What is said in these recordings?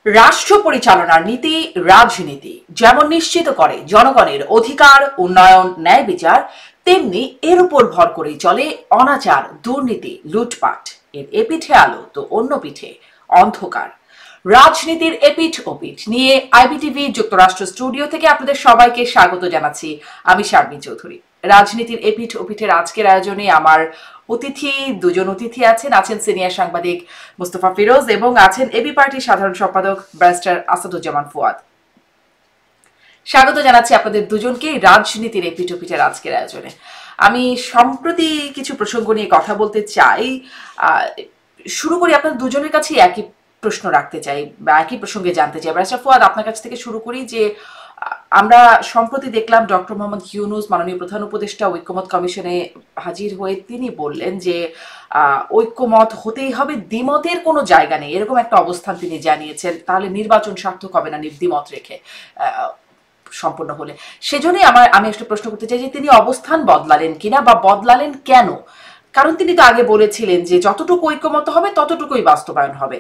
রাষ্ট্র পরিচালনার নীতি রাজনীতি যেমন নিশ্চিত করে জনগণের অধিকার, উন্নয়ন, ন্যায় বিচার, তেমনি এর উপর ভর করেই চলে অনাচার, দুর্নীতি, লুটপাট। এর এপিঠে আলো তো অন্য পিঠে অন্ধকার। রাজনীতির এপিঠ ওপিঠ নিয়ে আইবিটিভি যুক্তরাষ্ট্র স্টুডিও থেকে আপনাদের সবাইকে স্বাগত জানাচ্ছি। আমি শারমিন চৌধুরী। রাজনীতির এপিঠ ওপিঠের আজকের আয়োজনে আমার দুজন অতিথি আছেন সিনিয়র সাংবাদিক মুস্তফা ফিরোজ এবং আছেন এবি পার্টির সাধারণ সম্পাদক ব্যারিস্টার আসাদুজ্জামান ফুয়াদ। স্বাগত জানাচ্ছি আপনাদের দুজনকে রাজনীতির এপিঠ ওপিঠের আজকের আয়োজনে। আমি সম্প্রতি কিছু প্রসঙ্গ নিয়ে কথা বলতে চাই। শুরু করি, আপনাদের দুজনের কাছে একই প্রশ্ন রাখতে চাই বা একই প্রসঙ্গে জানতে চাই। ব্যারিস্টার ফুয়াদ, আপনার কাছ থেকে শুরু করি যে আমরা সম্প্রতি দেখলাম ডক্টর মোহাম্মদ ইউনূস মাননীয় প্রধান উপদেষ্টা ঐক্যমত কমিশনে হাজির হয়ে তিনি বললেন যে ঐক্যমত হতেই হবে, দ্বিমতের কোনো জায়গা নেই, এরকম একটা অবস্থান তিনি জানিয়েছেন। তাহলে নির্বাচন সার্থক হবে না দ্বিমত রেখে সম্পূর্ণ হলে। সেজন্যই আমি একটা প্রশ্ন করতে চাই যে তিনি অবস্থান বদলালেন কিনা বা বদলালেন কেন? কারণ তিনি তো আগে বলেছিলেন যে যতটুকু ঐক্যমত হবে ততটুকুই বাস্তবায়ন হবে,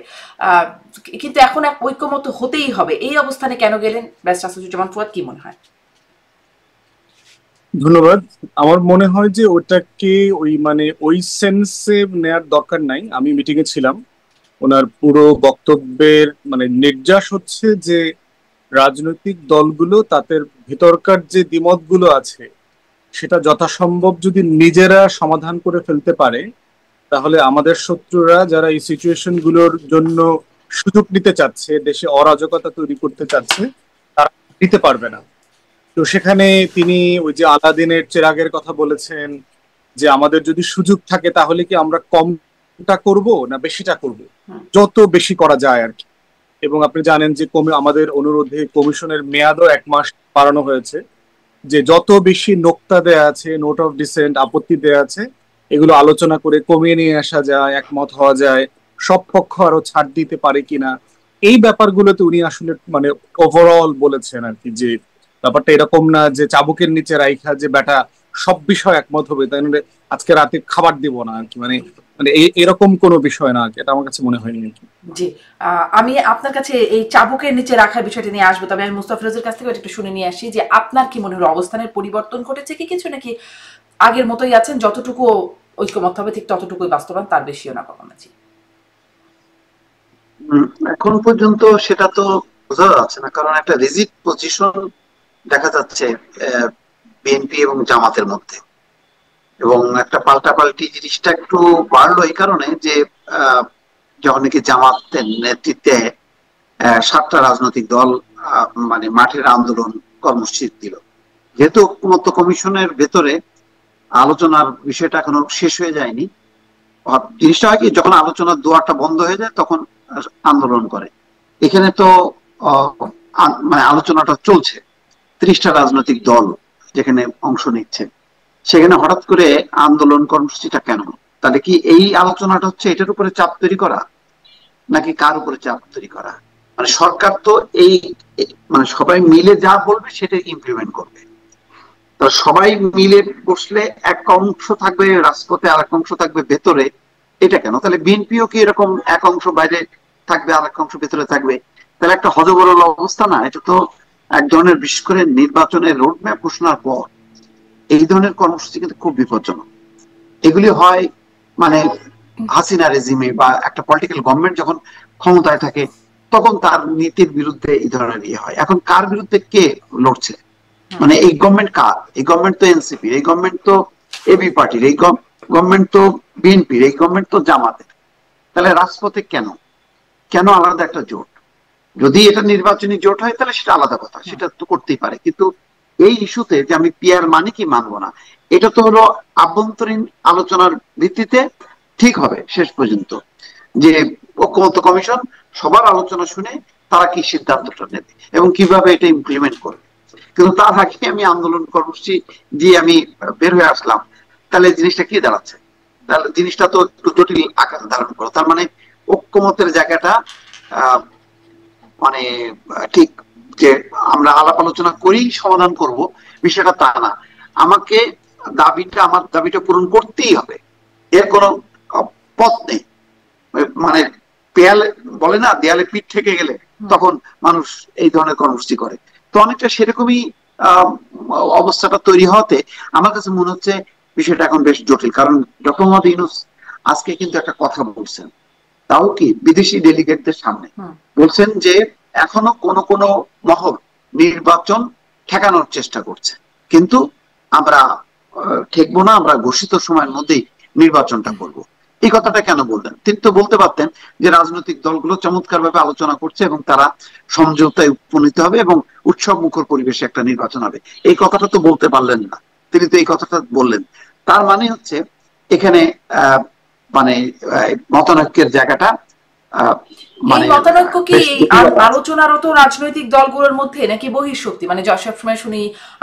কিন্তু এখন এক ঐক্যমত হতেই হবে, এই অবস্থানে কেন গেলেন? ব্যারিস্টার আসাদুজ্জামান ফুয়াদ, কি মনে হয়? ধন্যবাদ। আমার মনে হয় যে ওটাকে ওই সেন্সে নেয়ার দরকার নাই। আমি মিটিং এ ছিলাম। ওনার পুরো বক্তব্যের নির্যাস হচ্ছে যে রাজনৈতিক দলগুলো তাদের ভিতরকার যে দ্বিমতগুলো আছে সেটা যথাসম্ভব যদি নিজেরা সমাধান করে ফেলতে পারে, তাহলে আমাদের শত্রুরা যারা এই সিচুয়েশন গুলোর জন্য সুযোগ নিতে চাচ্ছে, দেশে অরাজকতা তৈরি করতে চাচ্ছে, তারা নিতে পারবে না। তো সেখানে তিনি ওই যে আলাদিনের চেরাগের কথা বলেছেন যে আমাদের যদি সুযোগ থাকে তাহলে কি আমরা কমটা করব না বেশিটা করব, যত বেশি করা যায় আর কি। এবং আপনি জানেন যে আমাদের অনুরোধে কমিশনের মেয়াদও 1 মাস বাড়ানো হয়েছে, যে যত বেশি নোক্তা দেয়া আছে, নোট অফ ডিসেন্ট, আপত্তি দেয়া আছে, এগুলো আলোচনা করে কমিয়ে নিয়ে আসা যায়, একমত হওয়া যায়, সব পক্ষ আরো ছাড় দিতে পারে কিনা, এই ব্যাপারগুলোতে উনি আসলে ওভারঅল বলেছেন আর কি, যে ব্যাপারটা এরকম না যে চাবুকের নিচে রাইখা যে বেটা সব বিষয় একমত হবে তাই মানে আজকে রাতে খাবার দিব না আর কি, মানে মানে এরকম কোনো বিষয় না আর কি। এটা আমার কাছে মনে হয়নি আর কি। জি, আমি আপনার কাছে এই চাবুকের নিচে রাখার বিষয়টা নিয়ে আসবো, তবে আমি মুস্তাফা ফিরোজের কাছ থেকে একটু শুনে নিয়ে আসি যে আপনার কি মনে হলো, অবস্থানের পরিবর্তন ঘটেছে কি কিছু, নাকি আগের মতোই আছেন, যতটুকু ঐক্যমত হবে ঠিক ততটুকুই বাস্তবায়ন, তার বেশিও না কখনো? জি, এখন পর্যন্ত সেটা তো বোঝা যাচ্ছে না, কারণ একটা রিজিড পজিশন দেখা যাচ্ছে বিএনপি এবং জামাতের মধ্যে, এবং একটা পাল্টাপাল্টি জিনিসটা একটু বাড়লো এই কারণে যে যখন নাকি জামাতের নেতৃত্বে 7টা রাজনৈতিক দল মাঠের আন্দোলন কর্মসূচি দিল। যেহেতু ঐক্যমত্য কমিশনের ভেতরে আলোচনার বিষয়টা এখনো শেষ হয়ে যায়নি, জিনিসটা হয় কি, যখন আলোচনার দুয়ারটা বন্ধ হয়ে যায় তখন আন্দোলন করে। এখানে তো আলোচনাটা চলছে, 30টা রাজনৈতিক দল যেখানে অংশ নিচ্ছে, সেখানে হঠাৎ করে আন্দোলন কর্মসূচিটা কেন? তাহলে কি এই আলোচনাটা হচ্ছে এটার উপরে চাপ তৈরি করা, নাকি কার উপরে চাপ তৈরি করা? সরকার তো এই সবাই মিলে যা বলবে সেটাই ইমপ্লিমেন্ট করবে। তো সবাই মিলে বসলে এক অংশ থাকবে রাজপথে, আর এক অংশ থাকবে ভেতরে, এটা কেন? তাহলে বিএনপিও কি এরকম এক অংশ বাইরে থাকবে আর এক অংশ ভেতরে থাকবে? তাহলে একটা হযবরল অবস্থা না? এটা তো এক ধরনের, বিশেষ করে নির্বাচনের রোডম্যাপ ঘোষণার পর এই ধরনের কর্মসূচি কিন্তু খুব বিপজ্জনক। এগুলি হয় হাসিনা রেজিমে বা একটা পলিটিক্যাল গভর্নমেন্ট যখন ক্ষমতায় থাকে তখন তার নীতির বিরুদ্ধে এই ধরনের হয়। এখন কার বিরুদ্ধে কে লড়ছে? এই গভর্নমেন্ট কার? এই গভর্নমেন্ট তো এনসিপি, এই গভর্নমেন্ট তো এবি পার্টির, এই গভর্নমেন্ট তো বিএনপির, এই গভর্নমেন্ট তো জামাতের। তাহলে রাজপথে কেন কেন আলাদা একটা জোট? যদি এটা নির্বাচনী জোট হয় তাহলে সেটা আলাদা কথা, সেটা তো করতেই পারে। কিন্তু এই ইস্যুতে যে আমি পিয়ার মানি কি মানবো না, এটা তো হলো আভ্যন্তরীণ আলোচনার ভিত্তিতে ঠিক হবে শেষ পর্যন্ত, যে ঐক্যমত্য কমিশন সবার আলোচনা শুনে তারা কি সিদ্ধান্তটা নেবে এবং কিভাবে এটা ইমপ্লিমেন্ট করবে। কিন্তু তার আগে আমি আন্দোলন কর্মসূচি দিয়ে আমি বের হয়ে আসলাম, তাহলে জিনিসটা কি দাঁড়াচ্ছে? তাহলে জিনিসটা তো একটু জটিল আকার ধারণ করো। তার ঐক্যমতের জায়গাটা ঠিক যে আমরা আলাপ আলোচনা করেই সমাধান করব, বিষয়টা তা না। আমাকে আমার দাবিটা পূরণ করতেই হবে, এর কোনো পথ নেই। দেয়ালে বলে না, দেয়ালে পিঠ থেকে গেলে তখন মানুষ এই ধরনের কর্মসূচি করে। তো অনেকটা সেরকমই অবস্থাটা তৈরি হওয়াতে আমার কাছে মনে হচ্ছে বিষয়টা এখন বেশ জটিল। কারণ ডক্টর মোহাম্মদ ইউনূস আজকে কিন্তু একটা কথা বলছেন, তাও কি বিদেশি ডেলিগেটদের সামনে বলছেন যে এখনো কোন কোন মহল নির্বাচন ঠেকানোর চেষ্টা করছে, কিন্তু আমরা ঠেকবো না, আমরা ঘোষিত সময়ের মধ্যেই নির্বাচনটা করব। এই কথাটা কেন বললেন? তিনি তো বলতে পারতেন যে রাজনৈতিক দলগুলো চমৎকার ভাবে আলোচনা করছে এবং তারা সমঝোতায় উপনীত হবে এবং উৎসব মুখর পরিবেশে একটা নির্বাচন হবে। এই কথাটা তো বলতে পারলেন না, তিনি তো এই কথাটা বললেন। তার মানে হচ্ছে এখানে মানে মতানৈক্যের জায়গাটা এই মতানৈক্য কি আলোচনারত রাজনৈতিক দলগুলোর মধ্যে নাকি বহিঃশক্তি? মানে সবসময় শুনি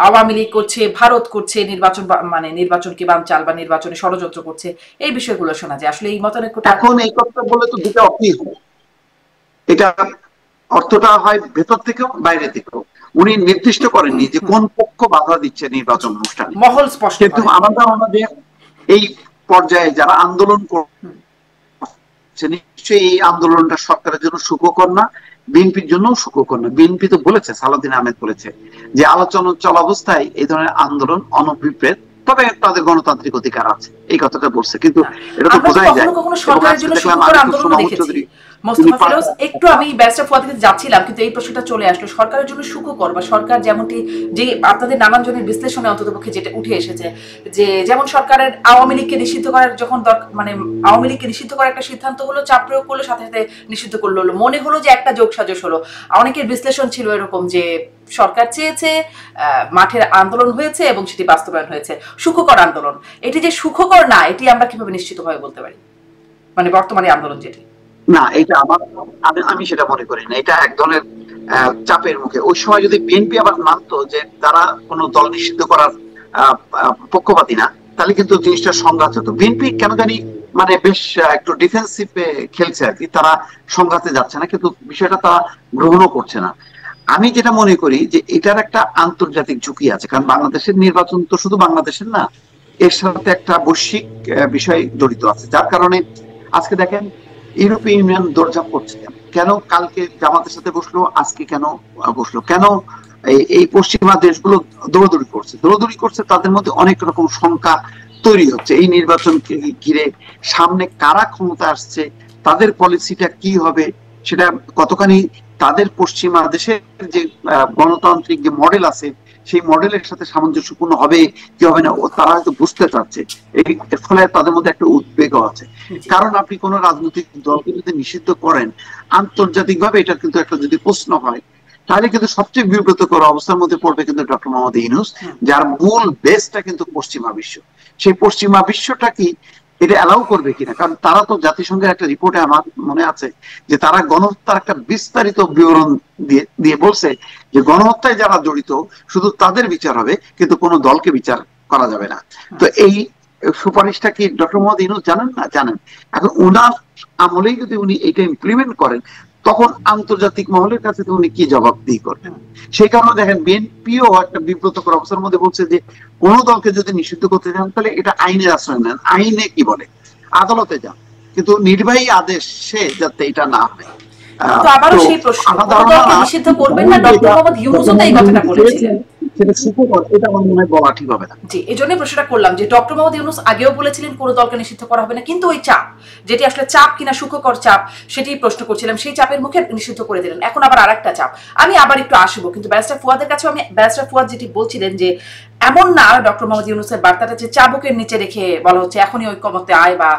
আওয়ামী লীগ করছে, ভারত করছে নির্বাচন, মানে নির্বাচনকে বানচাল বা নির্বাচনে ষড়যন্ত্র করছে, এই বিষয়গুলো শোনা যায়। আসলে এই মতানৈক্যটা এখন এই কথা বলে তো দুটো অর্থই হয়, এটা অর্থটা হয় ভেতর থেকেও বাইরে থেকেও। উনি নির্দিষ্ট করেননি যে কোন পক্ষ বাধা দিচ্ছে নির্বাচন অনুষ্ঠানে, মহল স্পষ্ট, কিন্তু আমাদের আমাদের এই পর্যায়ে যারা আন্দোলন করছে নিশ্চয়ই এই আন্দোলনটা সরকারের জন্য সুখকর না, বিএনপির জন্য সুখকর না। বিএনপি তো বলেছে, সালাউদ্দিন আহমেদ বলেছে যে আলোচনা চলা অবস্থায় এই ধরনের আন্দোলন অনভিপ্রেত, তবে তাদের গণতান্ত্রিক অধিকার আছে, এই কথাটা বলছে। কিন্তু এটা তো বোঝাই যায় সরকারের জন্য সুখকর আন্দোলন দেখেছি। মোস্তফা ফিরোজ, একটু আমি ব্যারিস্টার ফুয়াদ থেকে যাচ্ছিলাম, কিন্তু এই প্রশ্নটা চলে আসলো, সরকারের জন্য সুখকর বা সরকার যেমনটি যে আপনাদের নানান জনের বিশ্লেষণে অন্ততপক্ষে যেটা উঠে এসেছে, যে যেমন সরকারের আওয়ামী লীগকে নিষিদ্ধ করার যখন মানে আওয়ামী লীগকে নিষিদ্ধ করার একটা সিদ্ধান্ত হলো, চাপ প্রয়োগ করলো, সাথে সাথে নিষিদ্ধ করলো, মনে হলো যে একটা যোগসাজশ হলো। অনেকের বিশ্লেষণ ছিল এরকম যে সরকার চেয়েছে, মাঠের আন্দোলন হয়েছে এবং সেটি বাস্তবায়ন হয়েছে, সুখকর আন্দোলন। এটি যে সুখকর না, এটি আমরা কিভাবে নিশ্চিতভাবে বলতে পারি, মানে বর্তমানে আন্দোলন যেটি? না, এটা আমি সেটা মনে করি না, এটা এক ধরনের চাপের মুখে। ওই সময় যদি বিএনপি আবার মানতো যে তারা কোনো দল নিষিদ্ধ করার পক্ষপাতী না, তাহলে কিন্তু জিনিসটা সংঘাত হতো। বিএনপি কেন জানি মানে বেশ একটু ডিফেন্সিভে খেলছে আর কি, তারা সংঘাতে যাচ্ছে না, কিন্তু বিষয়টা তারা গ্রহণও করছে না। আমি যেটা মনে করি যে এটার একটা আন্তর্জাতিক ঝুঁকি আছে, কারণ বাংলাদেশের নির্বাচন তো শুধু বাংলাদেশের না, এর সাথে একটা বৈশ্বিক বিষয় জড়িত আছে, যার কারণে আজকে দেখেন ইউরোপীয় ইউনিয়ন দৌড়ঝাঁপ করছে। কেন কালকে জামাতের সাথে বসলো, আজকে কেন বসলো? কেন এই পশ্চিমা দেশগুলো দৌড়দৌড়ি করছে, তাদের মধ্যে অনেক রকম শঙ্কা তৈরি হচ্ছে এই নির্বাচনকে ঘিরে। সামনে কারা ক্ষমতা আসছে, তাদের পলিসিটা কি হবে, সেটা কতখানি তাদের পশ্চিমা দেশের যে গণতান্ত্রিক যে মডেল আছে সেই মডেলের সাথে সামঞ্জস্যপূর্ণ হবে কি হবে না, তারা হয়তো বুঝতে চাচ্ছে। এর ফলে তাদের মধ্যে একটা উদ্বেগও আছে। কারণ আপনি কোন রাজনৈতিক দলকে যদি নিষিদ্ধ করেন আন্তর্জাতিকভাবে, এটা কিন্তু একটা যদি প্রশ্ন হয়, তাহলে কিন্তু সবচেয়ে বিব্রতকর অবস্থার মধ্যে পড়বে কিন্তু ডক্টর মোহাম্মদ ইউনূস, যার মূল বেসটা কিন্তু পশ্চিমা বিশ্ব। সেই পশ্চিমা বিশ্বটা কি এটা অ্যালাউ করবে কিনা? কারণ তারা তো জাতিসংঘের একটা রিপোর্টে আমার মনে আছে যে তারা গণহত্যার একটা বিস্তারিত বিবরণ দিয়ে বলছে যে গণহত্যায় যারা জড়িত শুধু তাদের বিচার হবে, কিন্তু কোনো দলকে বিচার করা যাবে না। তো এই সুপারিশটা কি ডক্টর মোহাম্মদ ইউনূস জানেন না? জানেন। এখন উনার আমলেই যদি উনি এটা ইমপ্লিমেন্ট করেন, তখন আন্তর্জাতিক মহলের কাছে উনি কি জবাবদিহি করবেন? সেই কারণে দেখেন বিএনপিও একটা বিব্রতকর অবস্থার মধ্যে বলছে যে কোন দলকে যদি নিষিদ্ধ করতে চান তাহলে এটা আইনের আশ্রয় নেন, আইনে কি বলে আদালতে যান, কিন্তু নির্বাহী আদেশে যাতে এটা না হয়। তো আবারও সেই প্রশ্ন, কোন দলকে নিষিদ্ধ করবেন না, ডক্টর মোহাম্মদ ইউনূসও তো এই কথাটা বলেছিলেন। এজন্য প্রশ্নটা করলাম যে ডক্টর মোহাম্মদ ইউনূস আগেও বলেছিলেন কোনো দলকে নিষিদ্ধ করা হবে না, কিন্তু ওই চাপ, যেটি আসলে চাপ কিনা সুখকর চাপ, সেটি প্রশ্ন করছিলাম, সেই চাপের মুখে নিষিদ্ধ করে দিলেন। এখন আবার আরেকটা চাপ, আমি আবার একটু আসবো, কিন্তু ব্যারিস্টার ফুয়াদের কাছে আমি ব্যারিস্টার ফুয়াদ যেটি বলছিলেন যে এমন না ডক্টর মোহাম্মদ ইউনূসের বার্তাটা যে চাবুকের নিচে রেখে বলা হচ্ছে এখনই ঐক্যমত্যে আয় বা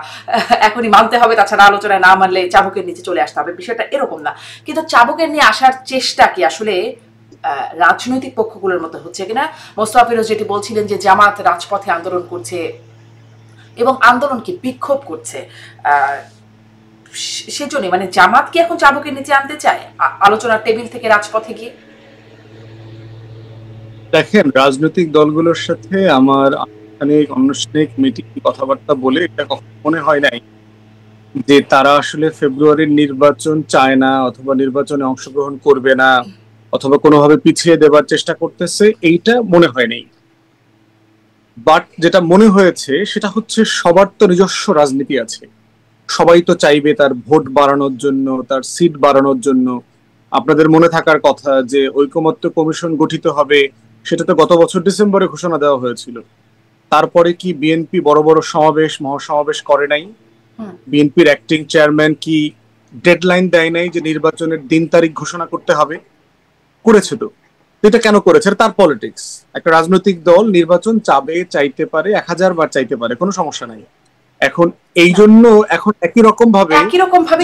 এখনই মানতে হবে, তাছাড়া আলোচনায় না মানলে চাবুকের নিচে চলে আসতে হবে, বিষয়টা এরকম না। কিন্তু চাবুকের নিয়ে আসার চেষ্টা কি আসলে রাজনৈতিক পক্ষগুলোর মধ্যে হচ্ছে কিনা? মোস্তফা ফিরোজ যেটি বলছিলেন যে জামাত রাজপথে আন্দোলন করছে এবং আন্দোলন কি বিক্ষোভ করছে, সেজন্য মানে জামাত কি এখন চাবুকের নিচে আনতে চায় আলোচনার টেবিল থেকে রাজপথে গিয়ে? দেখেন, রাজনৈতিক দলগুলোর সাথে আমার আনুষ্ঠানিক মিটিং কথাবার্তা বলে এটা কখনো মনে হয় নাই যে তারা আসলে ফেব্রুয়ারির নির্বাচন চায় না, অথবা নির্বাচনে অংশগ্রহণ করবে না, অথবা কোনোভাবে পিছিয়ে দেবার চেষ্টা করতেছে, এইটা মনে হয় নাই। বাট যেটা মনে হয়েছে সেটা হচ্ছে সবার তো নিজস্ব রাজনীতি আছে, সবাই তো চাইবে তার ভোট বাড়ানোর জন্য, তার সিট বাড়ানোর জন্য আপনাদের মনে থাকার কথা যে ঐকমত্য কমিশন গঠিত হবে, সেটা তো গত বছর ডিসেম্বরে ঘোষণা দেওয়া হয়েছিল। তারপরে কি বিএনপি বড় বড় সমাবেশ মহাসমাবেশ করে নাই? বিএনপির অ্যাক্টিং চেয়ারম্যান কি ডেডলাইন দেয় নাই যে নির্বাচনের দিন তারিখ ঘোষণা করতে হবে? করেছে তো। এটা কেন করেছে? তার পলিটিক্স। একটা রাজনৈতিক দল নির্বাচন চাইতে পারে, 1000 বার চাইতে পারে, কোনো সমস্যা নাই। এখন এই জন্য এখন একই রকম ভাবে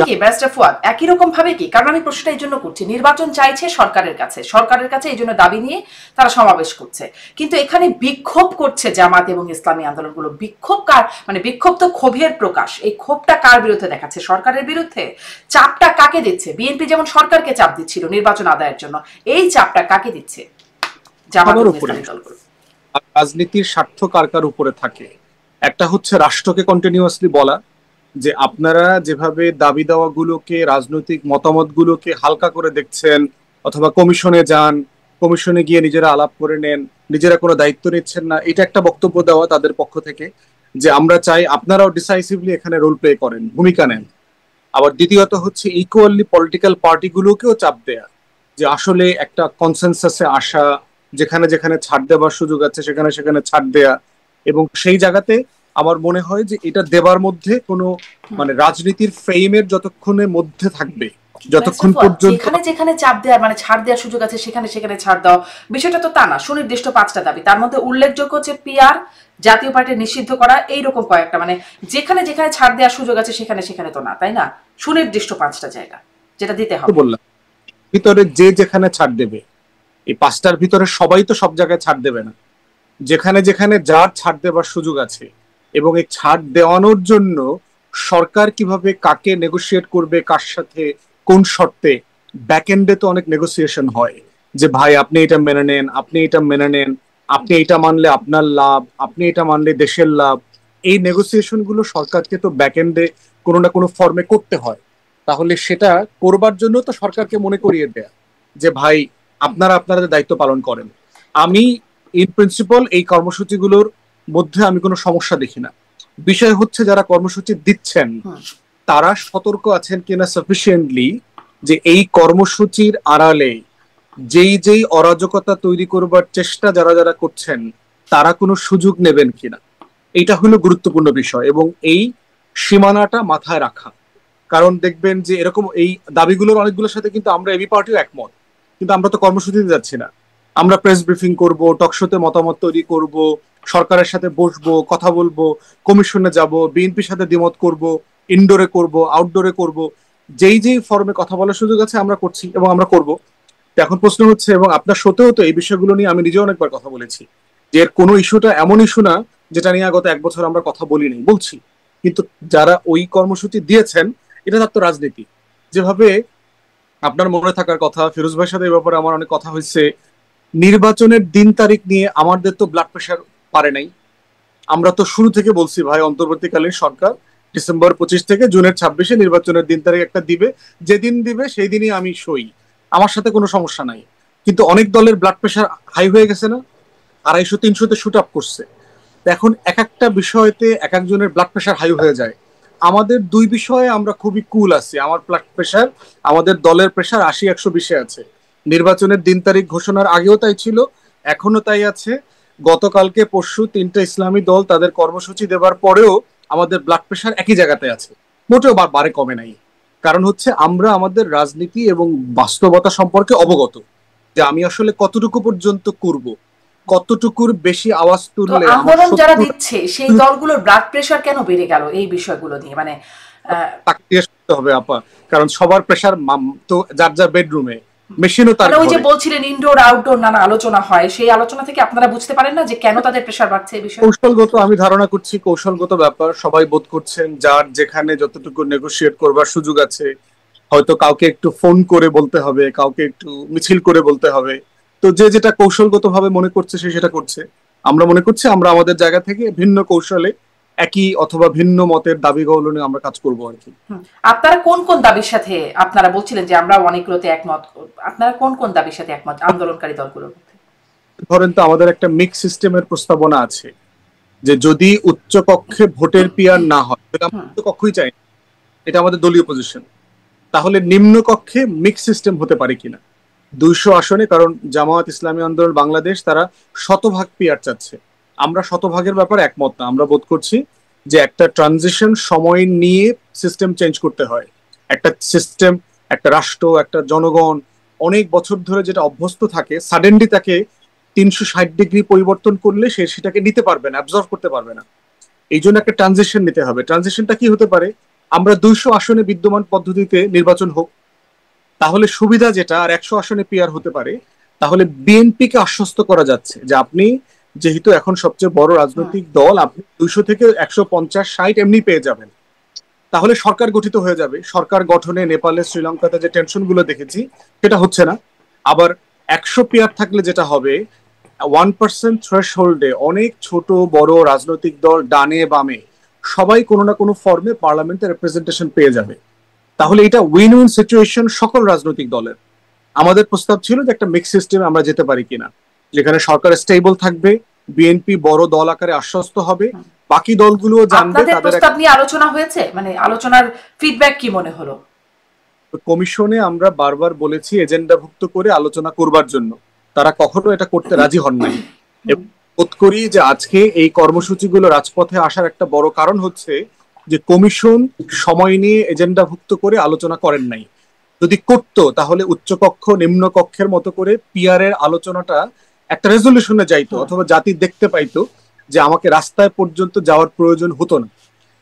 কি ব্যারিস্টার ফুয়াদ, একই রকম ভাবে কি? কারণ আমি প্রশ্নটা এই জন্য করছি, নির্বাচন চাইছে সরকারের কাছে এই জন্য দাবি নিয়ে তারা সমাবেশ করছে, কিন্তু এখানে বিক্ষোভ করছে জামাত এবং ইসলামী আন্দোলনগুলো। বিক্ষোভ কার, মানে বিক্ষোভ তো ক্ষোভের প্রকাশ। এই ক্ষোভটা কার বিরুদ্ধে দেখাচ্ছে? সরকারের বিরুদ্ধে। চাপটা কাকে দিচ্ছে? বিএনপি যেমন সরকারকে চাপ দিচ্ছিল নির্বাচন আদায়ের জন্য, এই চাপটা কাকে দিচ্ছে? জামাত এবং ইসলামী দলগুলো। রাজনীতির স্বার্থ কার কার উপরে থাকে? একটা হচ্ছে রাষ্ট্রকে কন্টিনিউয়াসলি বলা যে আপনারা যেভাবে দাবি দাওয়াগুলোকে, রাজনৈতিক মতামতগুলোকে হালকা করে দেখছেন, অথবা কমিশনে যান, কমিশনে গিয়ে নিজেরা আলাপ করে নেন, নিজেরা কোনো দায়িত্ব নিচ্ছেন না, এটা একটা বক্তব্য দেওয়া তাদের পক্ষ থেকে যে আমরা চাই আপনারাও ডিসাইসিভলি এখানে রোল প্লে করেন, ভূমিকা নেন। আবার দ্বিতীয়ত হচ্ছে ইকুয়ালি পলিটিক্যাল পার্টিগুলোকেও চাপ দেয়া যে আসলে একটা কনসেনসাসে আসা, যেখানে যেখানে ছাড় দেওয়ার সুযোগ আছে সেখানে সেখানে ছাড় দেয়া। এবং সেই জায়গাতে আমার মনে হয় যে এটা দেবার মধ্যে কোনো মানে রাজনীতির ফ্রেমের যতক্ষণে মধ্যে থাকবে, যতক্ষণ পর্যন্ত যেখানে যেখানে চাপ দেওয়ার মানে ছাড় দেওয়ার সুযোগ আছে সেখানে সেখানে ছাড় দাও, বিষয়টা তো তা না। সুনির্দিষ্ট 5টা দাবি, তার মধ্যে উল্লেখযোগ্য হচ্ছে পিআর, জাতীয় পার্টি নিষিদ্ধ করা, এইরকম কয়েকটা, মানে যেখানে যেখানে ছাড় দেওয়ার সুযোগ আছে সেখানে সেখানে তো না, তাই না? সুনির্দিষ্ট 5টা জায়গা যেটা দিতে হবে। বললাম ভিতরে যে যেখানে ছাড় দেবে, এই 5টার ভিতরে সবাই তো সব জায়গায় ছাড় দেবে না। যেখানে যেখানে যার ছাড় দেবার সুযোগ আছে, এবং এই ছাড় দেওয়ানোর জন্য সরকার কিভাবে কাকে নেগোসিয়েট করবে, কার সাথে কোন শর্তে, ব্যাকএন্ডে তো অনেক নেগোসিয়েশন হয় যে ভাই আপনি এটা মেনে নেন, আপনি এটা মেনে নেন, আপনি এটা মানলে আপনার লাভ, আপনি এটা মানলে দেশের লাভ। এই নেগোসিয়েশন গুলো সরকারকে তো ব্যাকএন্ডে কোনো না কোনো ফর্মে করতে হয়। তাহলে সেটা করবার জন্য তো সরকারকে মনে করিয়ে দেয়া যে ভাই আপনারা আপনাদের দায়িত্ব পালন করেন। আমি ইন প্রিন্সিপাল এই কর্মসূচিগুলোর মধ্যে আমি কোনো সমস্যা দেখি না। বিষয় হচ্ছে যারা কর্মসূচি দিচ্ছেন তারা সতর্ক আছেন কিনা সাফিসিয়েন্টলি যে এই কর্মসূচির আড়ালে যেই যেই অরাজকতা তৈরি করবার চেষ্টা যারা যারা করছেন তারা কোনো সুযোগ নেবেন কিনা, এইটা হলো গুরুত্বপূর্ণ বিষয়। এবং এই সীমানাটা মাথায় রাখা, কারণ দেখবেন যে এরকম এই দাবিগুলোর অনেকগুলোর সাথে কিন্তু আমরা এবি পার্টিও একমত, কিন্তু আমরা তো কর্মসূচিতে যাচ্ছি না। আমরা প্রেস ব্রিফিং করব, টকশোতে মতামত তৈরি করব, সরকারের সাথে বসবো, কথা বলবো, কমিশনে যাব, বিএনপির সাথে দ্বিমত করব, ইনডোরে করব, আউটডোরে করব, যেই যেই ফর্মে কথা বলার সুযোগ আছে আমরা করছি এবং আমরা করব। এখন প্রশ্ন হচ্ছে, এবং আপনার সত্ত্বেও তো এই বিষয়গুলো নিয়ে আমি নিজেও অনেকবার কথা বলেছি, যে এর কোনো ইস্যুটা এমন ইস্যু না যেটা নিয়ে গত 1 বছর আমরা কথা বলিনি, বলছি। কিন্তু যারা ওই কর্মসূচি দিয়েছেন এটা তার তো রাজনীতি। যেভাবে আপনার মনে থাকার কথা, ফিরোজ ভাইয়ের সাথে এই ব্যাপারে আমার অনেক কথা হয়েছে, নির্বাচনের দিন তারিখ নিয়ে আমাদের তো ব্লাড প্রেশার পারে নাই। আমরা তো শুরু থেকে বলছি ভাই অন্তর্বর্তীকালীন সরকার ডিসেম্বর 25 থেকে জুনের 26-এ নির্বাচনের দিন তারিখ একটা দিবে, যেদিন দিবে সেই দিনই আমি সই, আমার সাথে কোনো সমস্যা নাই। কিন্তু অনেক দলের ব্লাড প্রেশার হাই হয়ে গেছে না, 250-300-তে শুট আপ করছে। এখন এক একটা বিষয়তে এক একজনের ব্লাড প্রেশার হাই হয়ে যায়। আমাদের 2 বিষয়ে আমরা খুবই কুল আছি। আমার ব্লাড প্রেশার, আমাদের দলের প্রেশার 80-120-এ আছে। নির্বাচনের দিন তারিখ ঘোষণার আগেও তাই ছিল, এখনো তাই আছে। গতকালকে পরশু 3টে ইসলামী দল তাদের কর্মসূচি দেবার পরেও আমাদের ব্লাড প্রেশার একই জায়গাতে আছে, মোটেও বারে কমে নাই। কারণ হচ্ছে আমরা আমাদের রাজনীতি এবং বাস্তবতা সম্পর্কে অবগত, যে আমি আসলে কতটুকু পর্যন্ত করব, কতটুকুর বেশি আওয়াজ তুললে। আন্দোলন যারা দিচ্ছে সেই দলগুলোর ব্লাড প্রেশার কেন বেড়ে গেল এই বিষয়গুলো নিয়ে, মানে তাকে জিজ্ঞেস করতে হবে আপা, কারণ সবার প্রেশার তো যার যার বেডরুমে, মেশিনও তার ওই যে বলছিলেন ইনডোর আউটডোর নানা আলোচনা হয়, সেই আলোচনা থেকে আপনারা বুঝতে পারেন না যে কেন তাদের প্রেশার বাড়ছে এই বিষয়ে? কৌশলগত, আমি ধারণা করছি কৌশলগত ব্যাপার। সবাই বোধ করছেন যার যেখানে যতটুকু নেগোশিয়েট করবার সুযোগ আছে, হয়তো কাউকে একটু ফোন করে বলতে হবে, কাউকে একটু মিছিল করে বলতে হবে, তো যে যেটা কৌশলগত ভাবে মনে করছে সে সেটা করছে। আমরা মনে করছি আমরা আমাদের জায়গা থেকে ভিন্ন কৌশলে একই অথবা ভিন্ন মতের দাবিগুলো নিয়ে আমরা কাজ করবো আর কি। আপনারা কোন কোন দাবির সাথে, আপনারা বলছিলেন যে আমরা অনেকগুলোতে একমত, আপনারা কোন কোন দাবির সাথে একমত আন্দোলনকারী দলগুলোর মধ্যে? ধরেন তো আমাদের একটা মিক্স সিস্টেমের প্রস্তাবনা আছে, যে যদি উচ্চ কক্ষে ভোটের পিয়ার না হয়, আমরা উচ্চ কক্ষই চাই, এটা আমাদের দলীয় পজিশন। তাহলে নিম্নকক্ষে মিক্স সিস্টেম হতে পারে কিনা 200 আসনে, কারণ জামায়াত ইসলামী আন্দোলন বাংলাদেশ তারা শতভাগ পিআর চাচ্ছে। আমরা শতভাগের ব্যাপারে একমত না। আমরা বোধ করছি যে একটা ট্রানজিশন সময় নিয়ে সিস্টেম চেঞ্জ করতে হয়। একটা সিস্টেম, একটা রাষ্ট্র, একটা জনগণ অনেক বছর ধরে যেটা অভ্যস্ত থাকে, সাডেনলি তাকে 360 ডিগ্রি পরিবর্তন করলে সে সেটাকে নিতে পারবে না, অ্যাবজর্ভ করতে পারবে না। এই জন্য একটা ট্রানজিশন নিতে হবে। ট্রানজিশনটা কি হতে পারে? আমরা 200 আসনে বিদ্যমান পদ্ধতিতে নির্বাচন হোক, তাহলে সুবিধা যেটা, আর 100 আসনে পিআর হতে পারে। তাহলে বিএনপিকে আশ্বস্ত করা যাচ্ছে যে আপনি যেহেতু এখন সবচেয়ে বড় রাজনৈতিক দল, আপনি 200 থেকে 150-60 এমনি পেয়ে যাবেন। তাহলে সরকার গঠিত হয়ে যাবে। সরকার গঠনে নেপালে, শ্রীলঙ্কাতে যে টেনশন গুলো দেখেছি সেটা হচ্ছে না। আবার 100 পিআর থাকলে যেটা হবে, 1% থ্রেশ হোল্ডে অনেক ছোট বড় রাজনৈতিক দল ডানে বামে সবাই কোনো না কোনো ফর্মে পার্লামেন্টে রিপ্রেজেন্টেশন পেয়ে যাবে। তাহলে এটা উইন উইন সিচুয়েশন সকল রাজনৈতিক দলের। আমাদের প্রস্তাব ছিল যে একটা মিক্স সিস্টেমে আমরা যেতে পারি কিনা, যেখানে সরকার স্টেবল থাকবে, বিএনপি বড় দল আকারে আশ্বস্ত হবে, বাকি দলগুলো জানবে আপনাদের তাদের। প্রস্তাব নিয়ে আলোচনা হয়েছে, মানে আলোচনার ফিডব্যাক কি মনে হলো? কমিশনে আমরা বারবার বলেছি এজেন্ডাভুক্ত করে আলোচনা করবার জন্য, তারা কখনো এটা করতে রাজি হন নাই। বোধ করি যে আজকে এই কর্মসূচিগুলো রাজপথে আসার একটা বড় কারণ হচ্ছে যে কমিশন সময় নিয়ে এজেন্ডাভুক্ত করে আলোচনা করেন নাই। যদি করতো তাহলে উচ্চকক্ষ নিম্নকক্ষের মতো করে পিআর এর আলোচনাটা একটা রেজলিউশনে যাইতো, অথবা জাতি দেখতে পাইতো যে আমাকে রাস্তায় পর্যন্ত যাওয়ার প্রয়োজন হতো না।